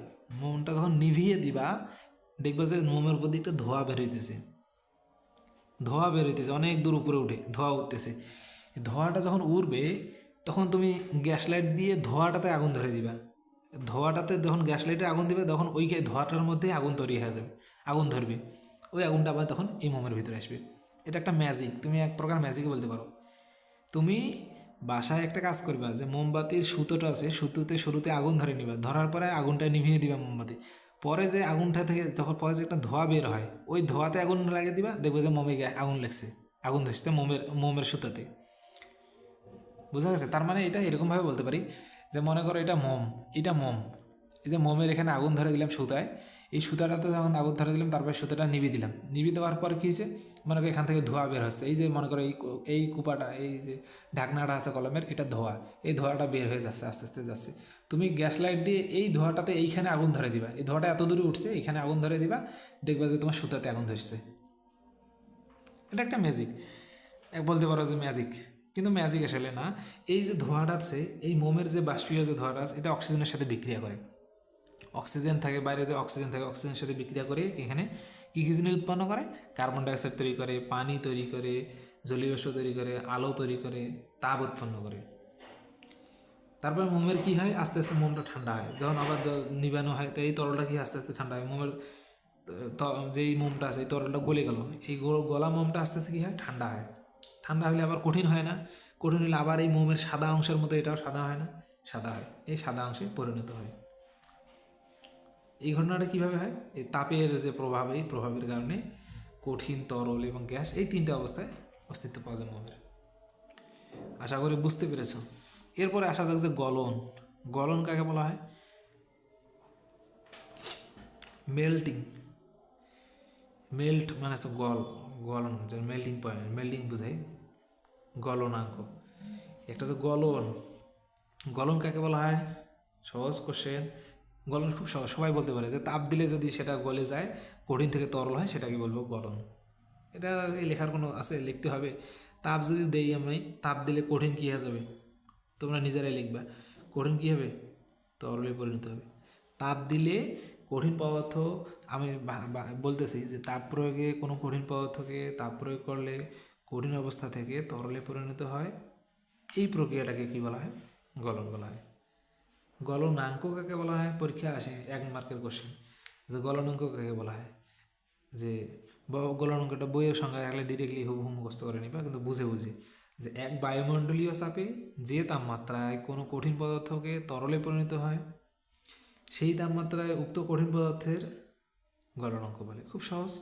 Speaker 1: মোমটা যখন নিভিয়ে দিবা দেখবা যে মোমের উপর দিকটা ধোঁয়া বের হইতেছে, ধোঁয়া বের হইতেছে, অনেক দূর উপরে উঠে ধোঁয়া উঠতেছে। ধোঁয়াটা যখন উড়বে তখন তুমি গ্যাস লাইট দিয়ে ধোঁয়াটাতে আগুন ধরে দিবা, ধোঁয়াটাতে যখন গ্যাস লাইটে আগুন দিবে তখন ওই ধোঁয়াটার মধ্যে আগুন তৈরি হয়ে যাবে, আগুন ধরবে, ওই আগুনটা আবার তখন এই মোমের ভিতরে আসবে। এটা একটা ম্যাজিক, তুমি এক প্রকার ম্যাজিকই বলতে পারো। তুমি বাসায় একটা কাজ করবা যে মোমবাতির সুতোটা আছে, সুতোতে শুরুতে আগুন ধরে নিবা, ধরার পরে আগুনটা নিভিয়ে দিবা মোমবাতি, পরে যে আগুনটা থেকে যখন পরে যে একটা ধোঁয়া বের হয় ওই ধোঁয়াতে আগুন লাগিয়ে দিবা, দেখবে যে মোমে আগুন লাগছে, আগুন ধরছে মোমের সুতাতে। বোঝা গেছে? তার মানে এটা এরকমভাবে বলতে পারি যে মনে করো এটা মোম, এটা মোম, এই যে মোমের এখানে আগুন ধরে দিলাম সুতায়, এই সুতাটাতে যখন আগুন ধরে দিলাম তারপরে সুতাটা নিভিয়ে দিলাম, নিভিয়ে দেওয়ার পরে কী হয়েছে, মনে করো এখান থেকে ধোঁয়া বের হচ্ছে, এই যে মনে করো এই কুপাটা, এই যে ঢাকনাটা আছে কলমের, এটা ধোঁয়া, এই ধোঁয়াটা বের হয়ে যাচ্ছে, আস্তে আস্তে যাচ্ছে, তুমি গ্যাস লাইট দিয়ে এই ধোঁয়াটাতে এইখানে আগুন ধরে দিবা, এই ধোঁয়াটা এত দূরে উঠছে, এইখানে আগুন ধরে দিবা, দেখবা যে তোমার সুতাতে আগুন ধরছে। এটা একটা ম্যাজিক, এক বলতে পারো যে ম্যাজিক, কিন্তু ম্যাজিক আসলে না। এই যে ধোঁয়াটা আছে, এই মোমের যে বাষ্পীয় যে ধোঁয়াটা আছে, এটা অক্সিজেনের সাথে বিক্রিয়া করে, অক্সিজেন থাকে বাইরে, অক্সিজেন থাকে, অক্সিজেনের সাথে বিক্রিয়া করে এখানে কী কী জিনিস উৎপন্ন করে, কার্বন ডাইঅক্সাইড তৈরি করে, পানি তৈরি করে, জলীয় বাষ্প তৈরি করে, আলো তৈরি করে, তাপ উৎপন্ন করে। তারপরে মোমের কী হয়, আস্তে আস্তে মোমটা ঠান্ডা হয়, যখন আবার নিবানো হয় তো এই তরলটা কি আস্তে আস্তে ঠান্ডা হয়, মোমের যেই মোমটা আছে এই তরলটা গলে গেল, এই গলা মোমটা আস্তে আস্তে কী হয়, ঠান্ডা হয়, ঠান্ডা হলে আবার কঠিন হয় না, কঠিন হলে আবার এই মোমের সাদা অংশের মতো এটাও সাদা হয় না, সাদা হয়, এই সাদা অংশে পরিণত হয়। এই ঘটনাটা কীভাবে হয়, এই তাপের যে প্রভাব, এই প্রভাবের কারণে কঠিন, তরল এবং গ্যাস, এই তিনটে অবস্থায় অস্তিত্ব পাওয়া যায় মোমের। আশা করি বুঝতে পেরেছ। এরপরে আসা যাক যে গলন, গলন কাকে বলা হয়, মেল্টিং, মেল্ট মানে হচ্ছে গলন, যে মেল্টিং পয়েন্ট, মেল্টিং বোঝাই, গলনাঙ্ক। একটা যে গলন, গলন কাকে বলা হয়, সহজ কোশ্চেন, গলন খুব সহজ, সবাই বলতে পারে যে তাপ দিলে যদি সেটা গলে যায়, কঠিন থেকে তরল হয়, সেটাকে বলবো গলন। এটা এই লেখার কোনো আছে, লিখতে হবে, তাপ যদি দেই আমি, তাপ দিলে কঠিন কী হয়ে যাবে, তোমরা নিজেরাই লিখবা, কঠিন কী হবে, তরলে পরিণত হবে। তাপ দিলে কঠিন পদার্থ, আমি বলতেছি যে তাপ প্রয়োগে কোনো কঠিন পদার্থকে তাপ প্রয়োগ করলে কঠিন অবস্থা থেকে তরলে পরিণত হয়, এই প্রক্রিয়াটাকে কী বলা হয়, গলন বলা হয়। গলনাঙ্ক কাকে বলা হয়, পরীক্ষা আসে 1 মার্কের কোশ্চেন, যে গলনাঙ্ক কাকে বলা হয়, যে গলনাঙ্কটা বইয়ের সংখ্যা রাখলে ডিরেক্টলি হুবহু মুখস্থ করে নিবা, কিন্তু বুঝে বুঝে যে এক বায়ুমণ্ডলীয় চাপে যে তাপমাত্রায় কোনো কঠিন পদার্থকে তরলে পরিণত হয়, সেই তাপমাত্রায় উক্ত কঠিন পদার্থের গলনাঙ্ক বলে। খুব সহজ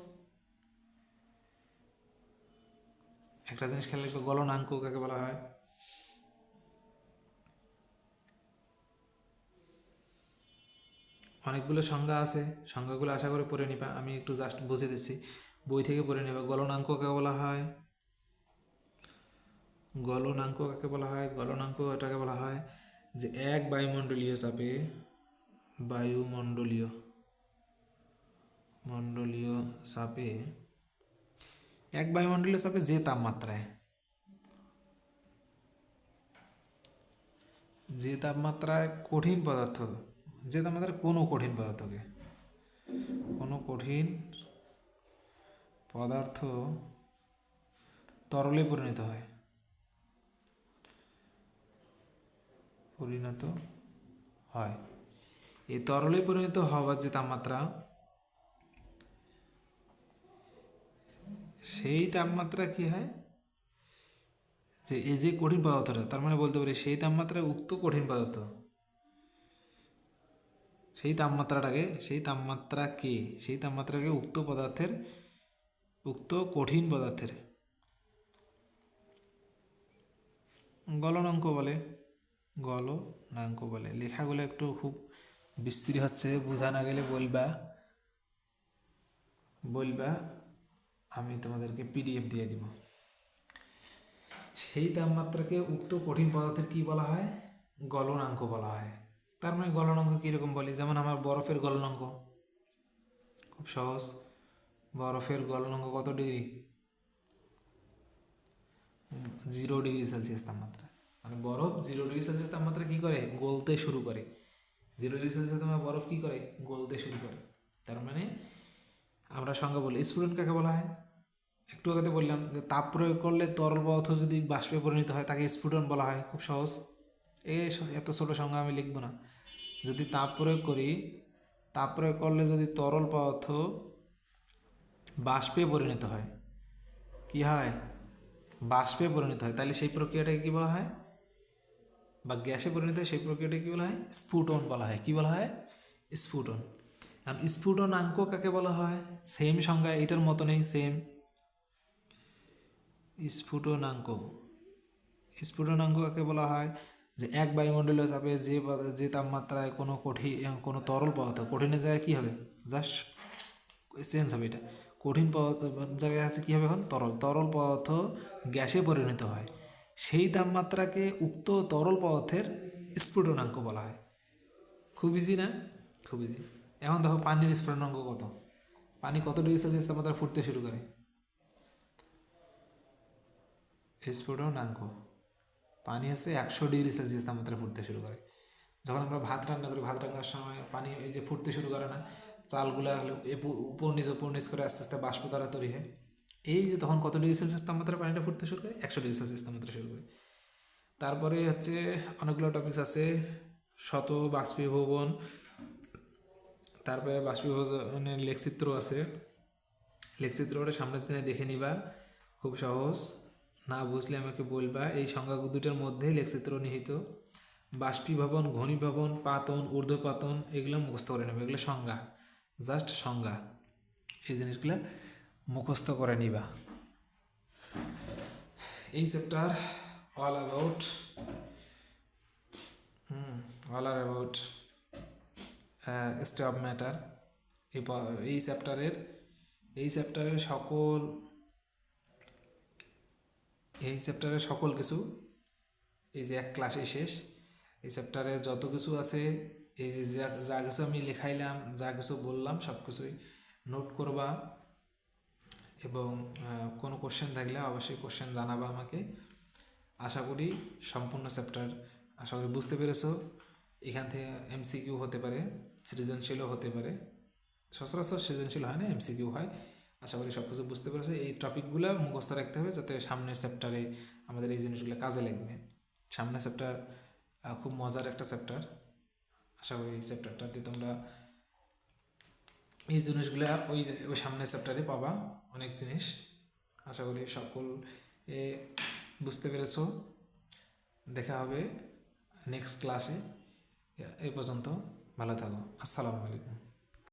Speaker 1: একটা জিনিস খেয়াল রাখবে, গলনাঙ্ক কাকে বলা হয়। অনেকগুলো সংজ্ঞা আছে, সংজ্ঞাগুলো আশা করে পড়ে নিবা, আমি একটু জাস্ট বুঝে দিচ্ছি, বই থেকে পড়ে নেবা। গলনাঙ্ক কাকে বলা হয়, গলনাঙ্ক কাকে বলা হয়, গলনাঙ্ক এটাকে বলা হয় যে এক বায়ুমণ্ডলীয় চাপে, বায়ুমণ্ডলীয় মণ্ডলীয় চাপে, এক বায়ুমণ্ডলীয় চাপে যে তাপমাত্রায়, যে তাপমাত্রায় কঠিন পদার্থ, যে তাপমাত্রায় কোনো কঠিন পদার্থকে, কোনো কঠিন পদার্থ তরলে পরিণত হয়, পরিণত হয়, এই তরলে পরিণত হওয়ার যে তাপমাত্রা, সেই তাপমাত্রা কি হয়, যে এই যে কঠিন পদার্থটা, তার মানে বলতে পারি সেই তাপমাত্রায় উক্ত কঠিন পদার্থ, সেই তাপমাত্রাটাকে, সেই তাপমাত্রাকে উক্ত পদার্থের, উক্ত কঠিন পদার্থের গলনাঙ্ক বলে, গলনাঙ্ক বলে। লেখাগুলো একটু খুব বিস্তৃত হচ্ছে, বোঝা না গেলে বলবা। বলবা, আমি তোমাদেরকে পিডিএফ দিয়ে দিব। সেই তাপমাত্রাকে উক্ত কঠিন পদার্থের কি বলা হয়? গলনাঙ্ক বলা হয়। তার মানে গলনাঙ্ক কীরকম বলি, যেমন আমার বরফের গলনাঙ্ক খুব সহজ। বরফের গলনাঙ্ক কত ডিগ্রি? 0 ডিগ্রি সেলসিয়াস তাপমাত্রা। মানে বরফ 0 ডিগ্রি সেলসিয়াস তাপমাত্রা কী করে? গলতে শুরু করে। 0 ডিগ্রি সেলসিয়াস তাপমাত্রা বরফ কী করে? গলতে শুরু করে। তার মানে আমরা সংজ্ঞা বলি, স্ফুটন কাকে বলা হয়? একটু আগে বললাম যে তাপ প্রয়োগ করলে তরল পদার্থ যদি বাষ্পে পরিণত হয় তাকে স্ফুটন বলা হয়। খুব সহজ, এত ছোটো সংজ্ঞা আমি লিখব না। যদি তাপ প্রয়োগ করি, তাপ প্রয়োগ করলে যদি তরল পদার্থ বাষ্পে পরিণত হয়, কি হয়? বাষ্পে পরিণত হয়, তাহলে সেই প্রক্রিয়াটাকে কী বলা হয়? বা গ্যাসে পরিণত হয়, সেই প্রক্রিয়াটাকে কী বলা হয়? স্ফুটন বলা হয়। কী বলা হয়? স্ফুটন। কারণ স্ফুটনাঙ্ক কাকে বলা হয়? সেম সংজ্ঞা, এটার মতো নেই, সেম। স্ফুটনাঙ্ক, স্ফুটনাঙ্ক কাকে বলা হয়? যে এক বায়ুমণ্ডলীয় চাপে যে তাপমাত্রায় কোনো তরল পদার্থ, কঠিনের জায়গায় কী হবে? জাস্ট চেঞ্জ হবে। এটা কঠিন পদার্থ জায়গায় আছে, কী হবে এখন? তরল পদার্থ গ্যাসে পরিণত হয়, সেই তাপমাত্রাকে উক্ত তরল পদার্থের স্ফুটনাঙ্ক বলা হয়। খুব ইজি না? খুব ইজি। এখন দেখো পানির স্ফুটনাঙ্ক কত? পানি কত ডিগ্রি সেলসিয়াস তাপমাত্রা ফুটতে শুরু করে? স্ফুটনাঙ্ক পানি হচ্ছে 100 ডিগ্রি সেলসিয়াস তাপমাত্রা ফুটতে শুরু করে। যখন আমরা ভাত রান্না করি, ভাত রান্নার সময় পানি এই যে ফুটতে শুরু করে না, চালগুলা উপর নিচ করে আস্তে আস্তে বাষ্প দ্বারা তৈরি হয়। এই যে তখন কত ডিগ্রি সেলসিয়াস তাপমাত্রা পানিটা ফুটতে শুরু করে? 100 ডিগ্রি সেলসিয়াস তাপমাত্রা শুরু করে। তারপরে হচ্ছে অনেকগুলো টপিকস আছে, শত বাষ্পীভবন, তারপরে বাষ্পীভবনের লেখচিত্র আছে। লেখচিত্রটা সামনের দিনে দেখে নিবা, খুব সহজ। না বুঝলে আমাকে বলবা। এই সংজ্ঞা দুটোর মধ্যে লেখচিত্র নিহিত। বাষ্পীভবন, ঘনীভবন, পাতন, ঊর্ধ্বপাতন, এগুলো মুখস্থ করে নেবে। এগুলো সংজ্ঞা, জাস্ট সংজ্ঞা। এই জিনিসগুলো মুখস্থ করে নিবা। এই chapter all about state of matter. এই চ্যাপ্টারের সকল কিছু এই যে এক ক্লাসে শেষ। এই চ্যাপ্টারে যত কিছু আছে, এই যে যা কিছু আমি লেখাইলাম, যা কিছু বললাম, সব কিছুই নোট করবা। এবং কোনো কোশ্চেন থাকলে অবশ্যই কোশ্চেন জানাবা আমাকে। আশা করি সম্পূর্ণ চ্যাপ্টার বুঝতে পেরেছো। এখান থেকে এমসিকিউ হতে পারে, সৃজনশীলও হতে পারে। সচরাচর সৃজনশীল হয় না, এমসিকিউ হয়। আশা করি সব কিছু বুঝতে পেরেছো। এই টপিকগুলো মুখস্থ রাখতে হবে, যাতে সামনের চ্যাপ্টারে আমাদের এই জিনিসগুলো কাজে লাগবে। সামনের চ্যাপ্টার খুব মজার একটা চ্যাপ্টার। আশা করি এই চ্যাপ্টারটাতে তোমরা এই জিনিসগুলো ওই সামনের চ্যাপ্টারে পাবা অনেক জিনিস। আশা করি সকল বুঝতে পেরেছো। দেখা হবে নেক্সট ক্লাসে। এই পর্যন্ত ভালো থাকো। আসসালামু আলাইকুম।